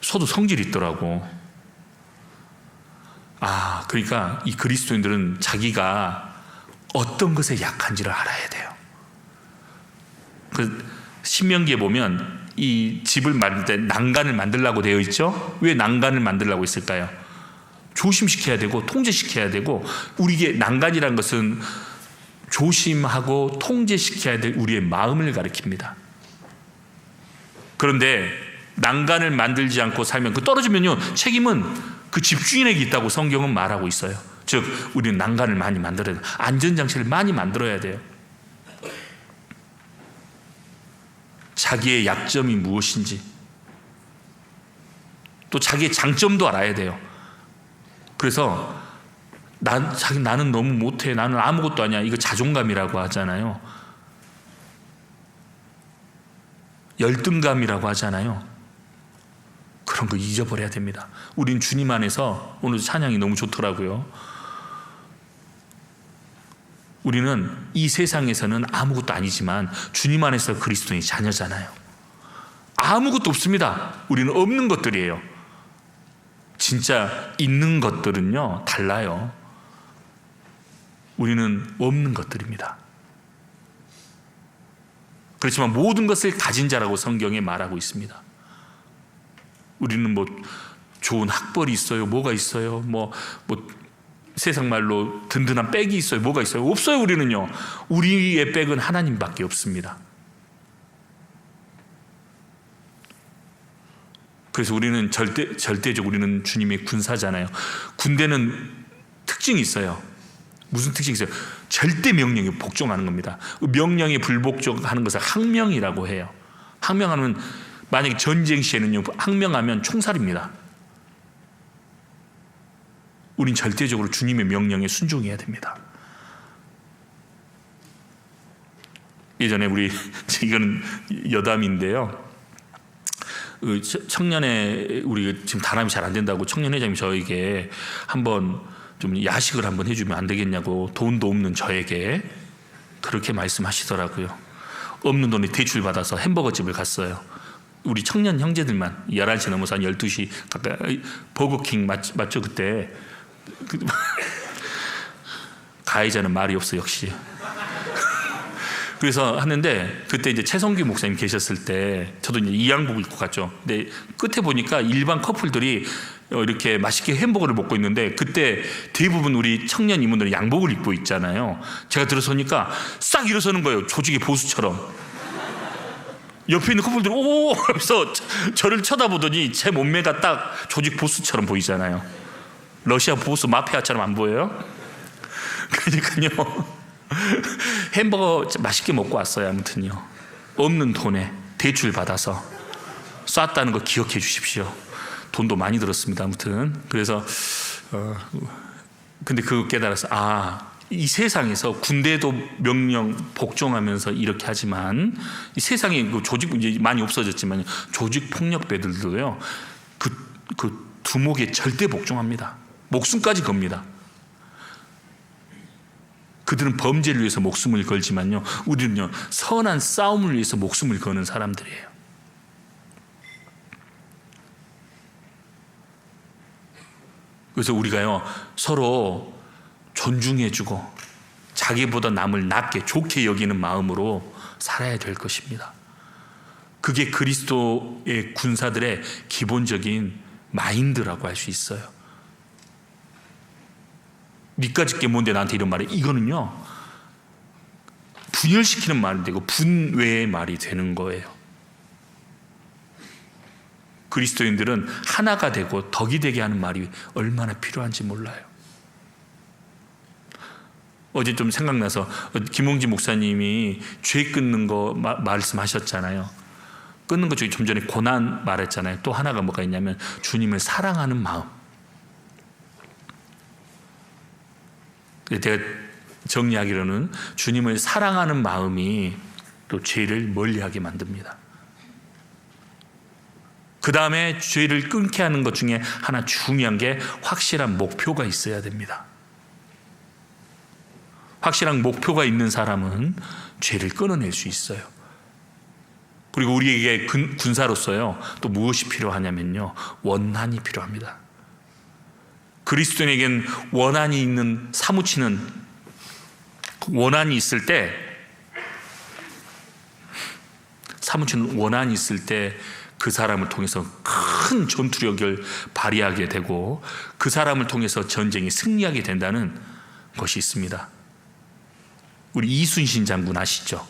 소도 성질이 있더라고. 아, 그러니까 이 그리스도인들은 자기가 어떤 것에 약한지를 알아야 돼요. 그 신명기에 보면 이 집을 만들 때 난간을 만들라고 되어 있죠. 왜 난간을 만들라고 했을까요? 조심시켜야 되고 통제시켜야 되고, 우리에게 난간이라는 것은 조심하고 통제시켜야 될 우리의 마음을 가리킵니다. 그런데 난간을 만들지 않고 살면, 그 떨어지면요, 책임은 그 집주인에게 있다고 성경은 말하고 있어요. 즉 우리는 난간을 많이 만들어야 돼요. 안전장치를 많이 만들어야 돼요. 자기의 약점이 무엇인지, 또 자기의 장점도 알아야 돼요. 그래서 나는 너무 못해, 나는 아무것도 아니야, 이거 자존감이라고 하잖아요. 열등감이라고 하잖아요. 그런 거 잊어버려야 됩니다. 우린 주님 안에서, 오늘 찬양이 너무 좋더라고요. 우리는 이 세상에서는 아무것도 아니지만 주님 안에서 그리스도의 자녀잖아요. 아무것도 없습니다. 우리는 없는 것들이에요. 진짜 있는 것들은요 달라요. 우리는 없는 것들입니다. 그렇지만 모든 것을 가진 자라고 성경에 말하고 있습니다. 우리는 뭐 좋은 학벌이 있어요, 뭐가 있어요, 뭐 세상 말로 든든한 백이 있어요, 뭐가 있어요? 없어요. 우리는요, 우리의 백은 하나님밖에 없습니다. 그래서 우리는 절대적으로 우리는 주님의 군사잖아요. 군대는 특징이 있어요. 무슨 특징이 있어요? 절대 명령에 복종하는 겁니다. 명령에 불복종하는 것을 항명이라고 해요. 항명하면, 만약에 전쟁 시에는요, 항명하면 총살입니다. 우린 절대적으로 주님의 명령에 순종해야 됩니다. 예전에 이건 여담인데요. 청년회, 우리 지금 단합이 잘 안 된다고 청년회장님이 저에게 한번 좀 야식을 한번 해주면 안 되겠냐고, 돈도 없는 저에게 그렇게 말씀하시더라고요. 없는 돈에 대출 받아서 햄버거 집을 갔어요. 우리 청년 형제들만 11시 넘어서 한 12시 가까이. 버거킹 맞죠 그때? 가해자는 말이 없어 역시. 그래서 하는데, 그때 이제 최성규 목사님 계셨을 때 저도 이제 이 양복 입고 갔죠. 근데 끝에 보니까 일반 커플들이 이렇게 맛있게 햄버거를 먹고 있는데, 그때 대부분 우리 청년 이모들은 양복을 입고 있잖아요. 제가 들어서니까 싹 일어서는 거예요, 조직의 보수처럼. 옆에 있는 커플들이 오 하면서 저를 쳐다보더니 제 몸매가 딱 조직 보수처럼 보이잖아요. 러시아 보수 마피아처럼 안 보여요? 그러니까요, 햄버거 맛있게 먹고 왔어요. 아무튼요, 없는 돈에 대출 받아서 쐈다는 거 기억해 주십시오. 돈도 많이 들었습니다. 아무튼 그래서 근데 그거 깨달아서, 이 세상에서 군대도 명령 복종하면서 이렇게 하지만, 이 세상에 그 조직 이제 많이 없어졌지만 조직 폭력배들도요, 그 두목에 절대 복종합니다. 목숨까지 겁니다. 그들은 범죄를 위해서 목숨을 걸지만요, 우리는요 선한 싸움을 위해서 목숨을 거는 사람들이에요. 그래서 우리가요 서로 존중해주고 자기보다 남을 낮게 좋게 여기는 마음으로 살아야 될 것입니다. 그게 그리스도의 군사들의 기본적인 마인드라고 할 수 있어요. 니까짓 게 뭔데 나한테 이런 말해? 이거는요 분열시키는 말이 되고 분외의 말이 되는 거예요. 그리스도인들은 하나가 되고 덕이 되게 하는 말이 얼마나 필요한지 몰라요. 어제 좀 생각나서 김홍지 목사님이 죄 끊는 거 말씀하셨잖아요. 끊는 것 중에 좀 전에 고난 말했잖아요. 또 하나가 뭐가 있냐면 주님을 사랑하는 마음. 제가 정리하기로는 주님을 사랑하는 마음이 또 죄를 멀리하게 만듭니다. 그 다음에 죄를 끊게 하는 것 중에 하나 중요한 게 확실한 목표가 있어야 됩니다. 확실한 목표가 있는 사람은 죄를 끊어낼 수 있어요. 그리고 우리에게 군사로서요 또 무엇이 필요하냐면요, 원한이 필요합니다. 그리스도인에겐 원한이 있는, 사무치는 원한이 있을 때, 사무치는 원한이 있을 때 그 사람을 통해서 큰 전투력을 발휘하게 되고 그 사람을 통해서 전쟁에 승리하게 된다는 것이 있습니다. 우리 이순신 장군 아시죠?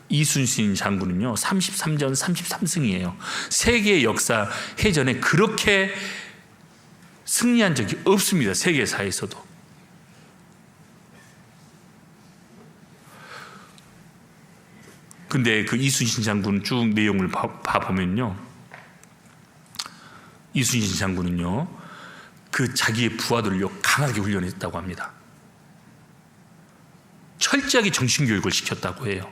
이순신 장군은요 33전 33승이에요. 세계 역사 해전에 그렇게 승리한 적이 없습니다. 세계사에서도. 근데 그 이순신 장군 쭉 내용을 봐보면요, 이순신 장군은요 그 자기의 부하들을요 강하게 훈련했다고 합니다. 철저하게 정신교육을 시켰다고 해요.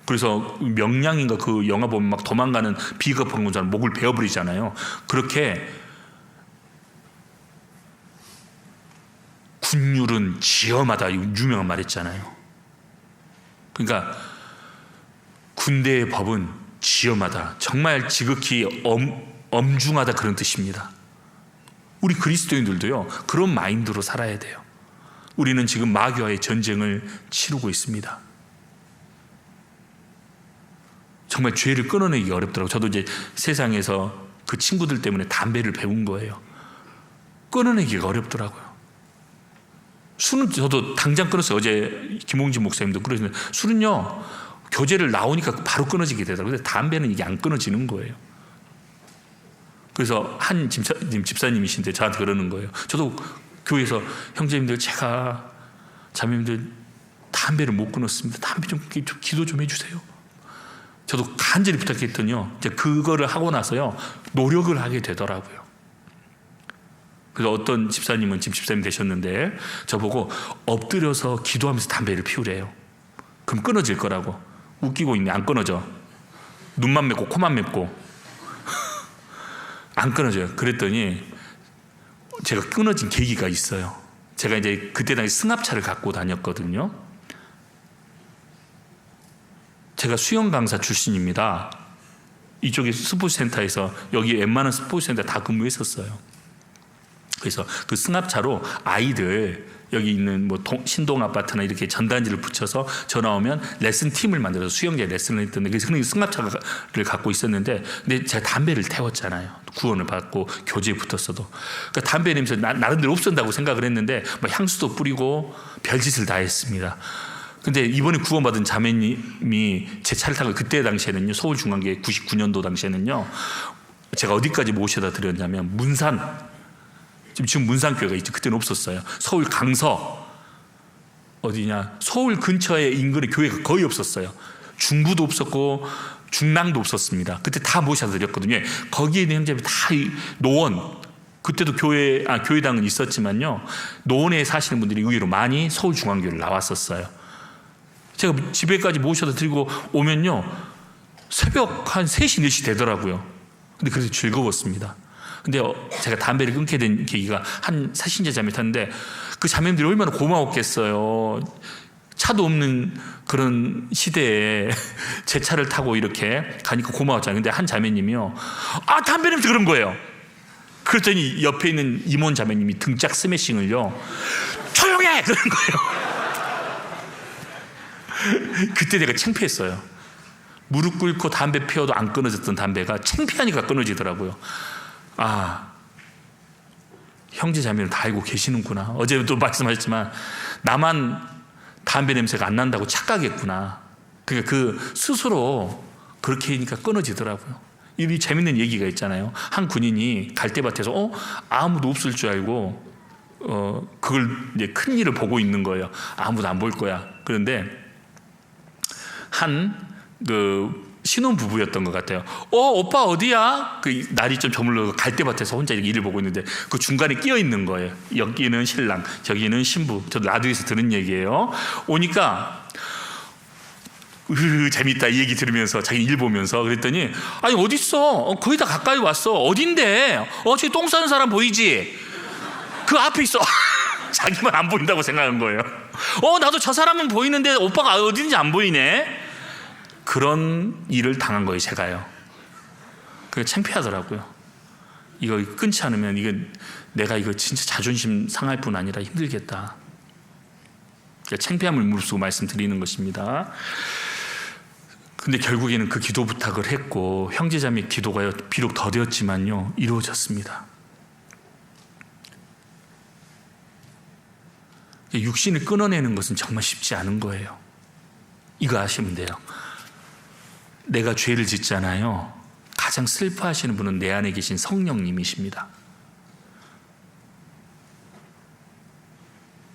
그래서 명량인가 그 영화 보면 막 도망가는 비겁한 것처럼 목을 베어버리잖아요. 그렇게 군율은 지엄하다, 유명한 말 했잖아요. 그러니까 군대의 법은 지엄하다, 정말 지극히 엄중하다, 그런 뜻입니다. 우리 그리스도인들도요 그런 마인드로 살아야 돼요. 우리는 지금 마귀와의 전쟁을 치르고 있습니다. 정말 죄를 끊어내기 어렵더라고요. 저도 이제 세상에서 그 친구들 때문에 담배를 배운 거예요. 끊어내기가 어렵더라고요. 술은 저도 당장 끊었어요. 어제 김홍진 목사님도 그러시는데, 술은요 교제를 나오니까 바로 끊어지게 되더라고요. 근데 담배는 이게 안 끊어지는 거예요. 그래서 한 집사님이신데 저한테 그러는 거예요. 저도 교회에서 형제님들, 제가 자매님들 담배를 못 끊었습니다. 담배 좀 기도 좀 해주세요. 저도 간절히 부탁했더니요, 이제 그거를 하고 나서요 노력을 하게 되더라고요. 그래서 어떤 집사님은 지금 집사님 되셨는데 저보고 엎드려서 기도하면서 담배를 피우래요. 그럼 끊어질 거라고. 웃기고 있네. 안 끊어져. 눈만 맵고 코만 맵고 안 끊어져요. 그랬더니 제가 끊어진 계기가 있어요. 제가 이제 그때 당시 승합차를 갖고 다녔거든요. 제가 수영 강사 출신입니다. 이쪽에 스포츠센터에서, 여기 웬만한 스포츠센터 다 근무했었어요. 그래서 그 승합차로 아이들, 여기 있는 뭐 신동 아파트나 이렇게 전단지를 붙여서 전화 오면 레슨 팀을 만들어서 수영장 레슨을 했던데, 그래서 승합차를 갖고 있었는데, 근데 제가 담배를 태웠잖아요. 구원을 받고 교제에 붙었어도. 그러니까 담배 냄새 나름대로 없앤다고 생각을 했는데 뭐 향수도 뿌리고 별짓을 다 했습니다. 근데 이번에 구원받은 자매님이 제 차를 타고, 그때 당시에는요, 서울중앙교회 99년도 당시에는요 제가 어디까지 모셔다 드렸냐면 문산, 지금 문산교회가 있죠. 그때는 없었어요. 서울 강서, 어디냐, 서울 근처에 인근에 교회가 거의 없었어요. 중부도 없었고 중랑도 없었습니다. 그때 다 모셔다 드렸거든요. 거기에 있는 형제들이 다 노원, 그때도 교회당은 있었지만요, 노원에 사시는 분들이 의외로 많이 서울중앙교회를 나왔었어요. 제가 집에까지 모셔다 드리고 오면요 새벽 한 3시, 4시 되더라고요. 근데 그래서 즐거웠습니다. 근데 제가 담배를 끊게 된 계기가, 한 사신자 자매 탔는데 그 자매님들이 얼마나 고마웠겠어요. 차도 없는 그런 시대에 제 차를 타고 이렇게 가니까 고마웠잖아요. 근데 한 자매님이요, 담배 냄새, 그런 거예요. 그랬더니 옆에 있는 임원 자매님이 등짝 스매싱을요, 조용해! 그런 거예요. 그때 내가 창피했어요. 무릎 꿇고 담배 피워도 안 끊어졌던 담배가 창피하니까 끊어지더라고요. 형제 자매는 다 알고 계시는구나. 어제도 말씀하셨지만 나만 담배 냄새가 안 난다고 착각했구나. 그러니까 그 스스로 그렇게 하니까 끊어지더라고요. 이 재밌는 얘기가 있잖아요. 한 군인이 갈대밭에서 아무도 없을 줄 알고 그걸 이제 큰 일을 보고 있는 거예요. 아무도 안 볼 거야. 그런데 신혼 부부였던 것 같아요. 오빠 어디야? 그 날이 좀 저물러 갈대밭에서 혼자 일을 보고 있는데 그 중간에 끼어 있는 거예요. 여기는 신랑, 저기는 신부. 저도 라디오에서 들은 얘기예요. 오니까 재밌다 이 얘기 들으면서 자기 일 보면서 그랬더니, 아니 어딨어? 거의 다 가까이 왔어. 어딘데? 저기 똥 싸는 사람 보이지? 그 앞에 있어. 자기만 안 보인다고 생각한 거예요. 나도 저 사람은 보이는데 오빠가 어딘지 안 보이네. 그런 일을 당한 거예요, 제가요. 그게 창피하더라고요. 이거 끊지 않으면 내가 이거 진짜 자존심 상할 뿐 아니라 힘들겠다. 그러니까 창피함을 무릅쓰고 말씀드리는 것입니다. 근데 결국에는 그 기도 부탁을 했고 형제자매 기도가 비록 더뎠지만요 이루어졌습니다. 육신을 끊어내는 것은 정말 쉽지 않은 거예요. 이거 아시면 돼요. 내가 죄를 짓잖아요. 가장 슬퍼하시는 분은 내 안에 계신 성령님이십니다.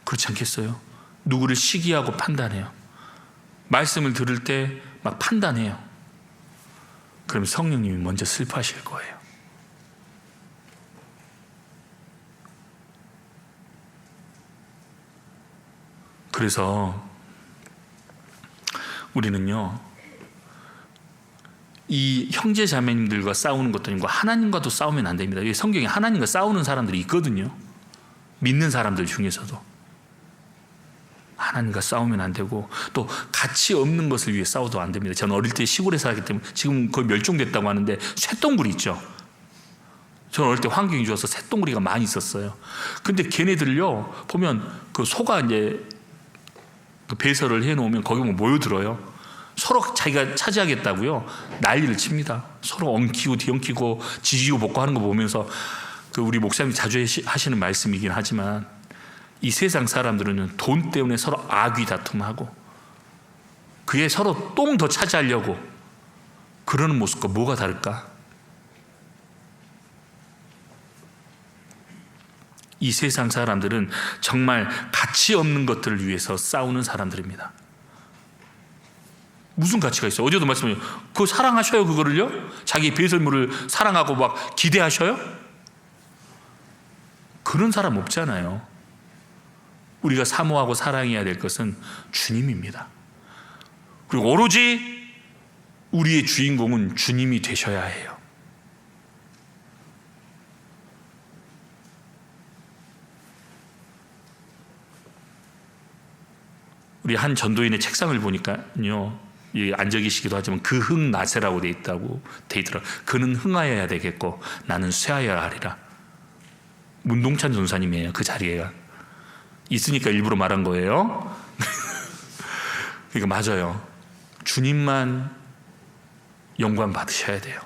그렇지 않겠어요? 누구를 시기하고 판단해요. 말씀을 들을 때 막 판단해요. 그럼 성령님이 먼저 슬퍼하실 거예요. 그래서 우리는요, 이 형제 자매님들과 싸우는 것도 아니고 하나님과도 싸우면 안 됩니다. 성경에 하나님과 싸우는 사람들이 있거든요. 믿는 사람들 중에서도 하나님과 싸우면 안 되고, 또 가치 없는 것을 위해 싸워도 안 됩니다. 저는 어릴 때 시골에 살기 때문에 지금 거의 멸종됐다고 하는데 쇳덩굴이 있죠. 저는 어릴 때 환경이 좋아서 쇳덩굴이가 많이 있었어요. 근데 걔네들요 보면 그 소가 이제 그 배설을 해놓으면 거기 보면 모여들어요. 서로 자기가 차지하겠다고요 난리를 칩니다. 서로 엉키고 뒤엉키고 지지고 볶고 하는 거 보면서, 그 우리 목사님이 자주 하시는 말씀이긴 하지만, 이 세상 사람들은 돈 때문에 서로 악의 다툼하고 그게 서로 똥 더 차지하려고 그러는 모습과 뭐가 다를까? 이 세상 사람들은 정말 가치 없는 것들을 위해서 싸우는 사람들입니다. 무슨 가치가 있어요? 어제도 말씀드렸죠. 그거 사랑하셔요? 그거를요? 자기 배설물을 사랑하고 막 기대하셔요? 그런 사람 없잖아요. 우리가 사모하고 사랑해야 될 것은 주님입니다. 그리고 오로지 우리의 주인공은 주님이 되셔야 해요. 우리 한 전도인의 책상을 보니까요, 앉아 계시기도 하지만 그 흥나세라고 돼 있더라고요. 그는 흥하여야 되겠고 나는 쇠하여야 하리라. 문동찬 전사님이에요. 그 자리에가 있으니까 일부러 말한 거예요. 그러니까 맞아요. 주님만 영광 받으셔야 돼요.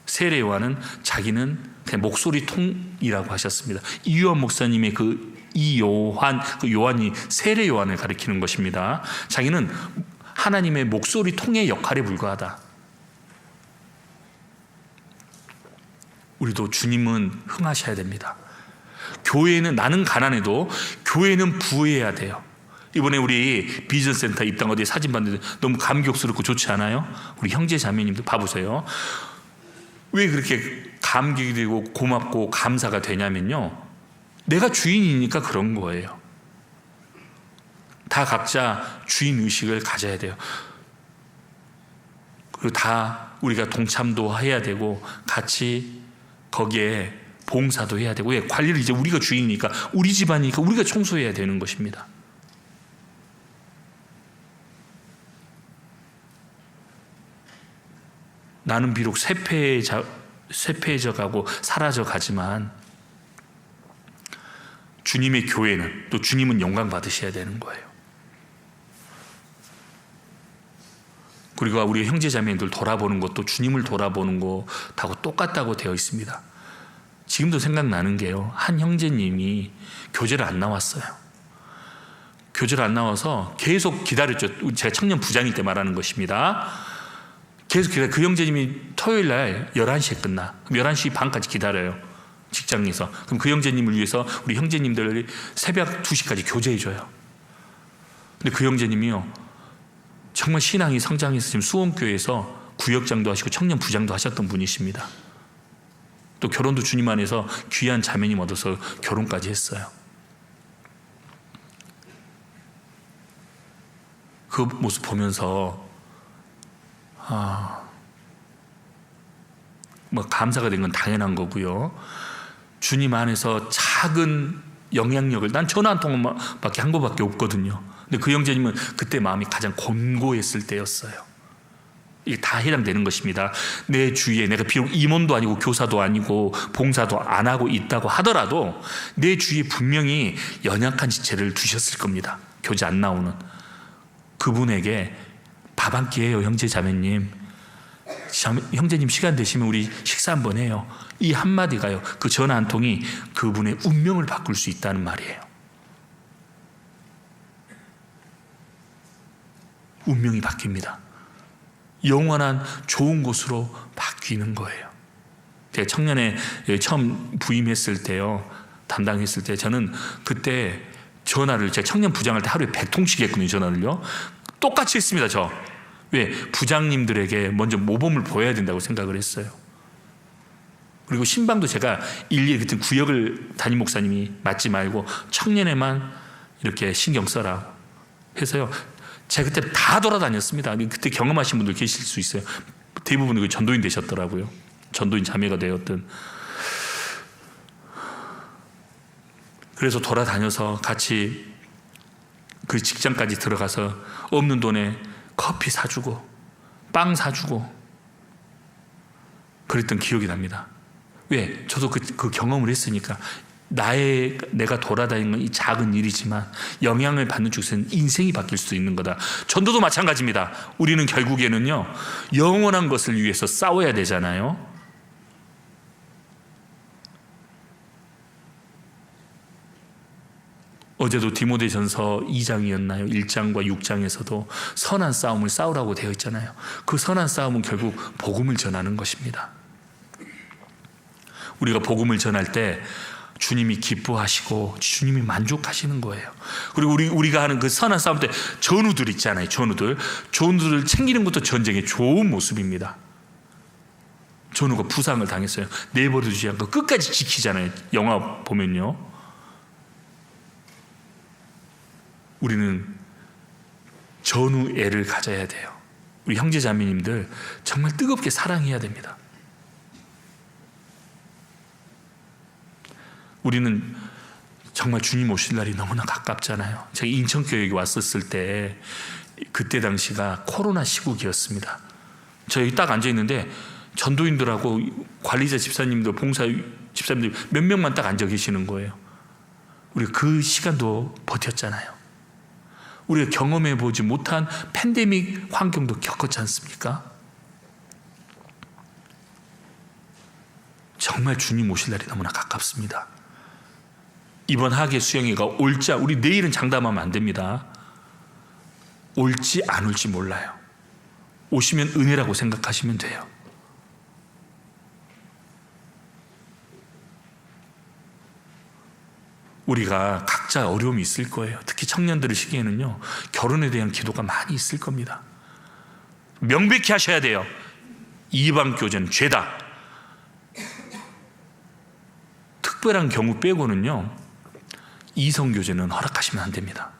세례 요한은 자기는 그냥 목소리 통이라고 하셨습니다. 이유한 목사님의 이 요한, 그 요한이 세례 요한을 가리키는 것입니다. 자기는 하나님의 목소리 통의 역할에 불과하다. 우리도 주님은 흥하셔야 됩니다. 교회는, 나는 가난해도 교회는 부해야 돼요. 이번에 우리 비전센터 입당 어디 사진 봤는데 너무 감격스럽고 좋지 않아요? 우리 형제 자매님들 봐보세요. 왜 그렇게 감격이 되고 고맙고 감사가 되냐면요, 내가 주인이니까 그런 거예요. 다 각자 주인의식을 가져야 돼요. 그리고 다 우리가 동참도 해야 되고 같이 거기에 봉사도 해야 되고, 관리를 이제 우리가 주인이니까, 우리 집안이니까 우리가 청소해야 되는 것입니다. 나는 비록 쇠폐해져 가고 사라져 가지만 주님의 교회는, 또 주님은 영광 받으셔야 되는 거예요. 그리고 우리 형제 자매들 돌아보는 것도 주님을 돌아보는 것하고 똑같다고 되어 있습니다. 지금도 생각나는 게요, 한 형제님이 교제를 안 나왔어요. 교제를 안 나와서 계속 기다렸죠. 제가 청년 부장일 때 말하는 것입니다. 계속 기다려. 그 형제님이 토요일 날 11시에 끝나. 그럼 11시 반까지 기다려요, 직장에서. 그럼 그 형제님을 위해서 우리 형제님들 새벽 2시까지 교제해줘요. 근데 그 형제님이요, 정말 신앙이 성장해서 지금 수원교회에서 구역장도 하시고 청년 부장도 하셨던 분이십니다. 또 결혼도 주님 안에서 귀한 자매님 얻어서 결혼까지 했어요. 그 모습 보면서 뭐 감사가 된 건 당연한 거고요. 주님 안에서 작은 영향력을, 난 전화 한 통밖에 한 거밖에 없거든요. 근데 그 형제님은 그때 마음이 가장 곤고했을 때였어요. 이게 다 해당되는 것입니다. 내 주위에 내가 비록 임원도 아니고 교사도 아니고 봉사도 안 하고 있다고 하더라도 내 주위에 분명히 연약한 지체를 두셨을 겁니다. 교제 안 나오는 그분에게 밥 한 끼 해요. 형제 자매님, 형제님 시간 되시면 우리 식사 한번 해요. 이 한마디가요, 그 전화 한 통이 그분의 운명을 바꿀 수 있다는 말이에요. 운명이 바뀝니다. 영원한 좋은 곳으로 바뀌는 거예요. 제가 청년에 처음 부임했을 때요, 담당했을 때, 저는 그때 전화를, 제가 청년 부장할 때 하루에 100통씩 했거든요, 전화를요. 똑같이 했습니다. 왜? 부장님들에게 먼저 모범을 보여야 된다고 생각을 했어요. 그리고 신방도 제가 일일이 그때 구역을 담임 목사님이 맡지 말고 청년에만 이렇게 신경 써라 해서요. 제가 그때 다 돌아다녔습니다. 그때 경험하신 분들 계실 수 있어요. 대부분 전도인 되셨더라고요. 전도인 자매가 되었던. 그래서 돌아다녀서 같이 그 직장까지 들어가서 없는 돈에 커피 사주고 빵 사주고 그랬던 기억이 납니다. 왜? 저도 그 경험을 했으니까. 내가 돌아다니는 이 작은 일이지만 영향을 받는 쪽에서는 인생이 바뀔 수 있는 거다. 전도도 마찬가지입니다. 우리는 결국에는요, 영원한 것을 위해서 싸워야 되잖아요. 어제도 디모데전서 2장이었나요? 1장과 6장에서도 선한 싸움을 싸우라고 되어 있잖아요. 그 선한 싸움은 결국 복음을 전하는 것입니다. 우리가 복음을 전할 때 주님이 기뻐하시고 주님이 만족하시는 거예요. 그리고 우리가 하는 그 선한 싸움 때 전우들 있잖아요. 전우들을 챙기는 것도 전쟁의 좋은 모습입니다. 전우가 부상을 당했어요. 내버려두지 않고 끝까지 지키잖아요. 영화 보면요. 우리는 전우애를 가져야 돼요. 우리 형제 자매님들 정말 뜨겁게 사랑해야 됩니다. 우리는 정말 주님 오실 날이 너무나 가깝잖아요. 제가 인천교육에 왔었을 때 그때 당시가 코로나 시국이었습니다. 저 여기 딱 앉아있는데 전도인들하고 관리자 집사님들, 봉사 집사님들 몇 명만 딱 앉아 계시는 거예요. 우리가 그 시간도 버텼잖아요. 우리가 경험해보지 못한 팬데믹 환경도 겪었지 않습니까? 정말 주님 오실 날이 너무나 가깝습니다. 이번 하계 수영회가 올지, 우리 내일은 장담하면 안 됩니다. 올지 안 올지 몰라요. 오시면 은혜라고 생각하시면 돼요. 우리가 각자 어려움이 있을 거예요. 특히 청년들의 시기에는요, 결혼에 대한 기도가 많이 있을 겁니다. 명백히 하셔야 돼요. 이방 교제는 죄다. 특별한 경우 빼고는요, 이성 교제는 허락하시면 안 됩니다.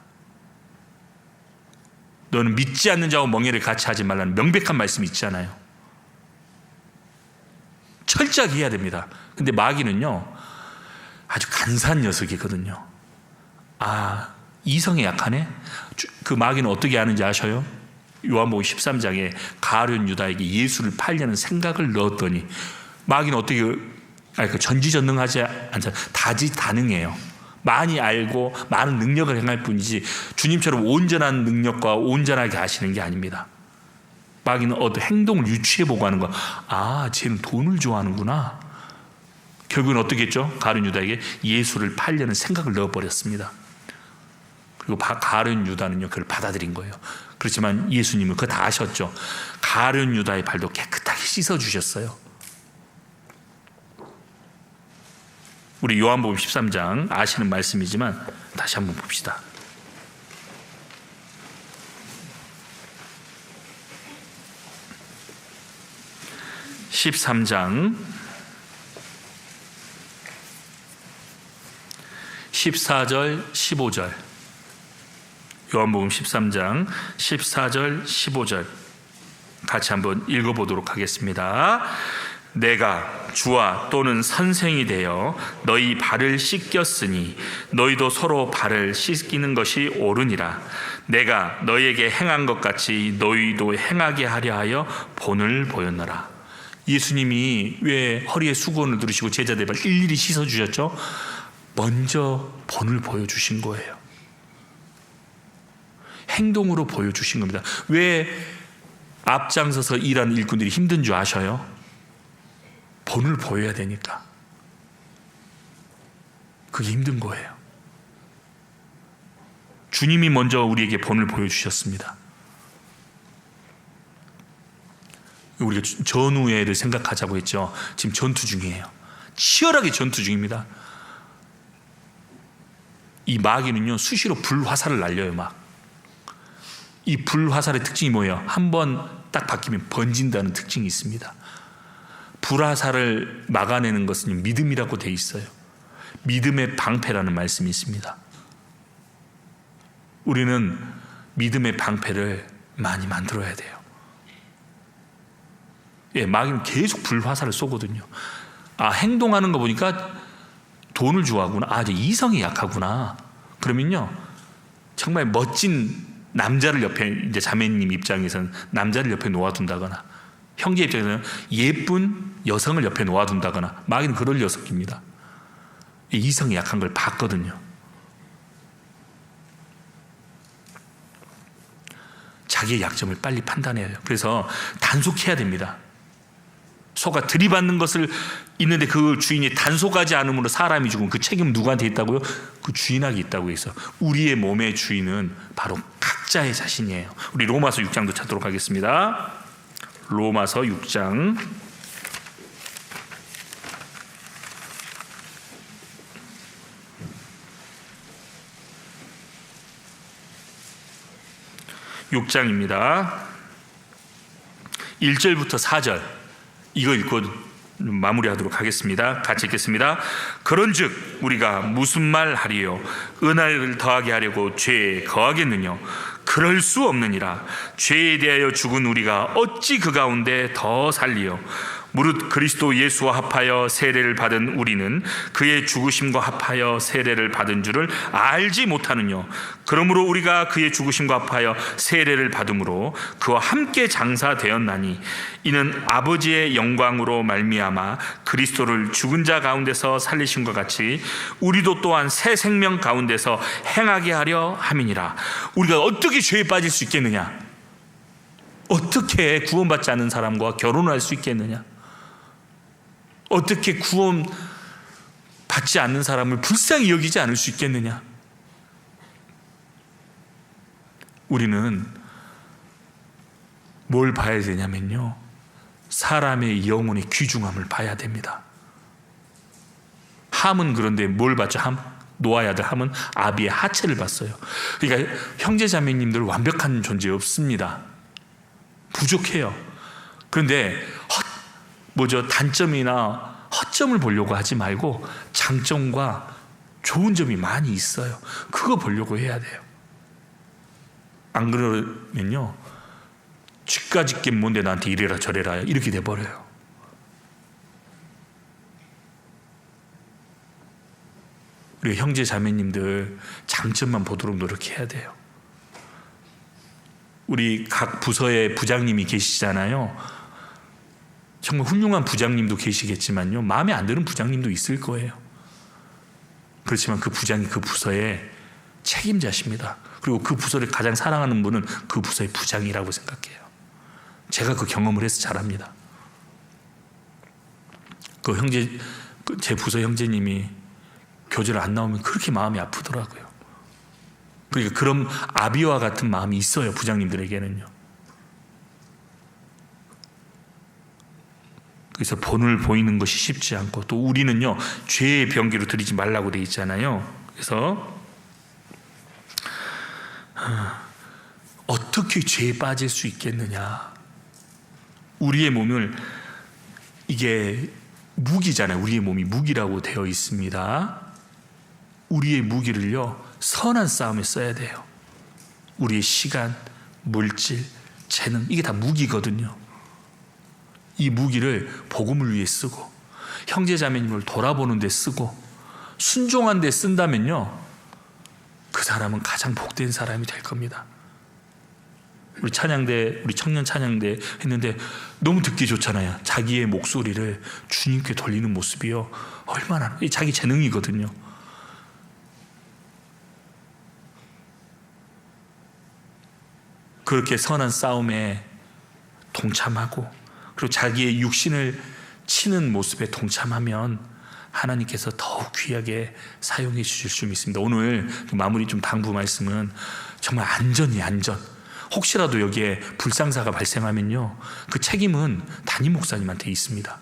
너는 믿지 않는 자와 멍에를 같이 하지 말라는 명백한 말씀이 있잖아요. 철저하게 해야 됩니다. 근데 마귀는요, 아주 간사한 녀석이거든요. 아, 이성에 약하네? 그 마귀는 어떻게 하는지 아셔요? 요한복음 13장에 가룟 유다에게 예수를 팔려는 생각을 넣었더니 마귀는 어떻게, 전지전능하지 않잖아요. 다지다능해요. 많이 알고 많은 능력을 행할 뿐이지 주님처럼 온전한 능력과 온전하게 하시는 게 아닙니다. 마귀는 어떤 행동을 유추해보고 하는 거. 아, 쟤는 돈을 좋아하는구나. 결국은 어떻게 했죠? 가룟 유다에게 예수를 팔려는 생각을 넣어버렸습니다. 그리고 가룟 유다는요, 그걸 받아들인 거예요. 그렇지만 예수님은 그거 다 아셨죠? 가룟 유다의 발도 깨끗하게 씻어주셨어요. 우리 요한복음 13장 아시는 말씀이지만 다시 한번 봅시다. (13장) 14절 15절. 요한복음 13장 14절 15절 같이 한번 읽어보도록 하겠습니다. 내가 주와 또는 선생이 되어 너희 발을 씻겼으니 너희도 서로 발을 씻기는 것이 옳으니라. 내가 너희에게 행한 것 같이 너희도 행하게 하려 하여 본을 보였노라. 예수님이 왜 허리에 수건을 두르시고 제자들 발 일일이 씻어주셨죠? 먼저 본을 보여주신 거예요. 행동으로 보여주신 겁니다. 왜 앞장서서 일하는 일꾼들이 힘든 줄 아셔요? 본을 보여야 되니까. 그게 힘든 거예요. 주님이 먼저 우리에게 본을 보여주셨습니다. 우리가 전우회를 생각하자고 했죠. 지금 전투 중이에요. 치열하게 전투 중입니다. 이 마귀는요, 수시로 불화살을 날려요. 막 이 불화살의 특징이 뭐예요? 한번 딱 바뀌면 번진다는 특징이 있습니다. 불화살을 막아내는 것은 믿음이라고 돼 있어요. 믿음의 방패라는 말씀이 있습니다. 우리는 믿음의 방패를 많이 만들어야 돼요. 마귀는 계속 불화살을 쏘거든요. 행동하는 거 보니까 돈을 좋아하구나. 이제 이성이 약하구나. 그러면요, 정말 멋진 남자를 옆에, 이제 자매님 입장에서는 남자를 옆에 놓아둔다거나, 형제 입장에서는 예쁜 여성을 옆에 놓아둔다거나, 마귀는 그럴 녀석입니다. 이성이 약한 걸 봤거든요. 자기의 약점을 빨리 판단해야 돼요. 그래서 단속해야 됩니다. 소가 들이받는 것을 있는데 그 주인이 단속하지 않음으로 사람이 죽으면 그 책임은 누구한테 있다고요? 그 주인에게 있다고 해서 우리의 몸의 주인은 바로 각자의 자신이에요. 우리 로마서 6장도 찾도록 하겠습니다. 로마서 6장 6장입니다. 1절부터 4절 이거 읽고 마무리하도록 하겠습니다. 같이 읽겠습니다. 그런즉 우리가 무슨 말 하리요? 은혜를 더하게 하려고 죄에 거하겠느냐? 그럴 수 없느니라. 죄에 대하여 죽은 우리가 어찌 그 가운데 더 살리요? 무릇 그리스도 예수와 합하여 세례를 받은 우리는 그의 죽으심과 합하여 세례를 받은 줄을 알지 못하느냐? 그러므로 우리가 그의 죽으심과 합하여 세례를 받음으로 그와 함께 장사되었나니 이는 아버지의 영광으로 말미암아 그리스도를 죽은 자 가운데서 살리신 것 같이 우리도 또한 새 생명 가운데서 행하게 하려 함이니라. 우리가 어떻게 죄에 빠질 수 있겠느냐? 어떻게 구원받지 않은 사람과 결혼할 수 있겠느냐? 어떻게 구원받지 않는 사람을 불쌍히 여기지 않을 수 있겠느냐? 우리는 뭘 봐야 되냐면요, 사람의 영혼의 귀중함을 봐야 됩니다. 함은 그런데 뭘 봤죠? 노아의 아들 함은 아비의 하체를 봤어요. 그러니까 형제자매님들 완벽한 존재 없습니다. 부족해요. 그런데 단점이나 허점을 보려고 하지 말고 장점과 좋은 점이 많이 있어요. 그거 보려고 해야 돼요. 안 그러면요, 쥐까짓 게 뭔데 나한테 이래라 저래라 이렇게 돼버려요. 우리 형제 자매님들 장점만 보도록 노력해야 돼요. 우리 각 부서에 부장님이 계시잖아요. 정말 훌륭한 부장님도 계시겠지만요, 마음에 안 드는 부장님도 있을 거예요. 그렇지만 그 부장이 그 부서의 책임자십니다. 그리고 그 부서를 가장 사랑하는 분은 그 부서의 부장이라고 생각해요. 제가 그 경험을 해서 잘 압니다. 제 부서 형제님이 교제를 안 나오면 그렇게 마음이 아프더라고요. 그러니까 그런 아비와 같은 마음이 있어요, 부장님들에게는요. 그래서 본을 보이는 것이 쉽지 않고, 또 우리는요, 죄의 병기로 들이지 말라고 돼 있잖아요. 그래서 어떻게 죄에 빠질 수 있겠느냐? 우리의 몸을, 이게 무기잖아요. 우리의 몸이 무기라고 되어 있습니다. 우리의 무기를요, 선한 싸움에 써야 돼요. 우리의 시간, 물질, 재능, 이게 다 무기거든요. 이 무기를 복음을 위해 쓰고 형제자매님을 돌아보는 데 쓰고 순종한 데 쓴다면요, 그 사람은 가장 복된 사람이 될 겁니다. 우리 청년 찬양대 했는데 너무 듣기 좋잖아요. 자기의 목소리를 주님께 돌리는 모습이요, 얼마나, 자기 재능이거든요. 그렇게 선한 싸움에 동참하고, 그리고 자기의 육신을 치는 모습에 동참하면 하나님께서 더욱 귀하게 사용해 주실 수 있습니다. 오늘 마무리 당부 말씀은 정말 안전이에요. 안전. 혹시라도 여기에 불상사가 발생하면요, 그 책임은 담임 목사님한테 있습니다.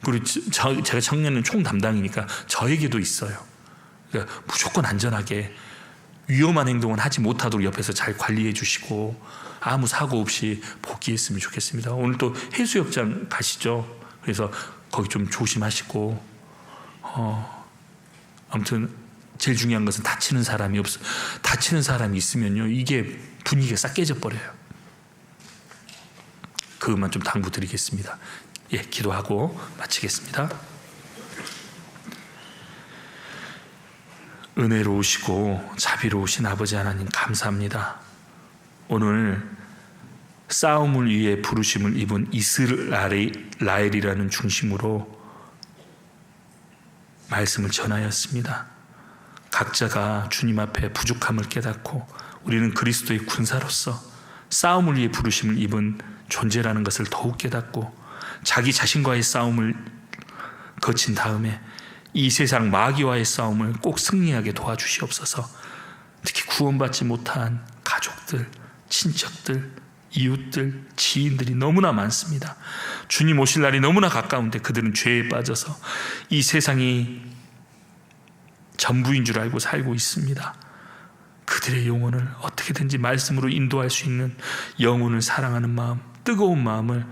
그리고 제가 청년은 총 담당이니까 저에게도 있어요. 그러니까 무조건 안전하게 위험한 행동은 하지 못하도록 옆에서 잘 관리해 주시고 아무 사고 없이 복귀했으면 좋겠습니다. 오늘 또 해수욕장 가시죠. 그래서 거기 좀 조심하시고 아무튼 제일 중요한 것은 다치는 사람이 있으면요 이게 분위기가 싹 깨져 버려요. 그것만 좀 당부드리겠습니다. 예, 기도하고 마치겠습니다. 은혜로우시고 자비로우신 아버지 하나님 감사합니다. 오늘 싸움을 위해 부르심을 입은 이스라엘이라는 중심으로 말씀을 전하였습니다. 각자가 주님 앞에 부족함을 깨닫고 우리는 그리스도의 군사로서 싸움을 위해 부르심을 입은 존재라는 것을 더욱 깨닫고 자기 자신과의 싸움을 거친 다음에 이 세상 마귀와의 싸움을 꼭 승리하게 도와주시옵소서. 특히 구원받지 못한 가족들, 친척들, 이웃들, 지인들이 너무나 많습니다. 주님 오실 날이 너무나 가까운데 그들은 죄에 빠져서 이 세상이 전부인 줄 알고 살고 있습니다. 그들의 영혼을 어떻게든지 말씀으로 인도할 수 있는 영혼을 사랑하는 마음, 뜨거운 마음을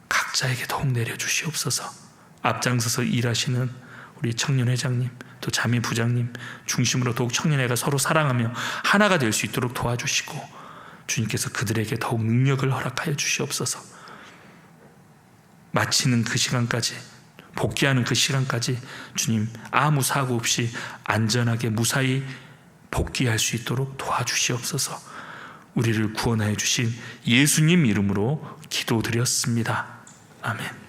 각자에게 더욱 내려주시옵소서. 앞장서서 일하시는 우리 청년회장님, 또 자매부장님 중심으로 더욱 청년회가 서로 사랑하며 하나가 될 수 있도록 도와주시고 주님께서 그들에게 더욱 능력을 허락하여 주시옵소서. 마치는 그 시간까지, 복귀하는 그 시간까지 주님 아무 사고 없이 안전하게 무사히 복귀할 수 있도록 도와주시옵소서. 우리를 구원하여 주신 예수님 이름으로 기도드렸습니다. 아멘.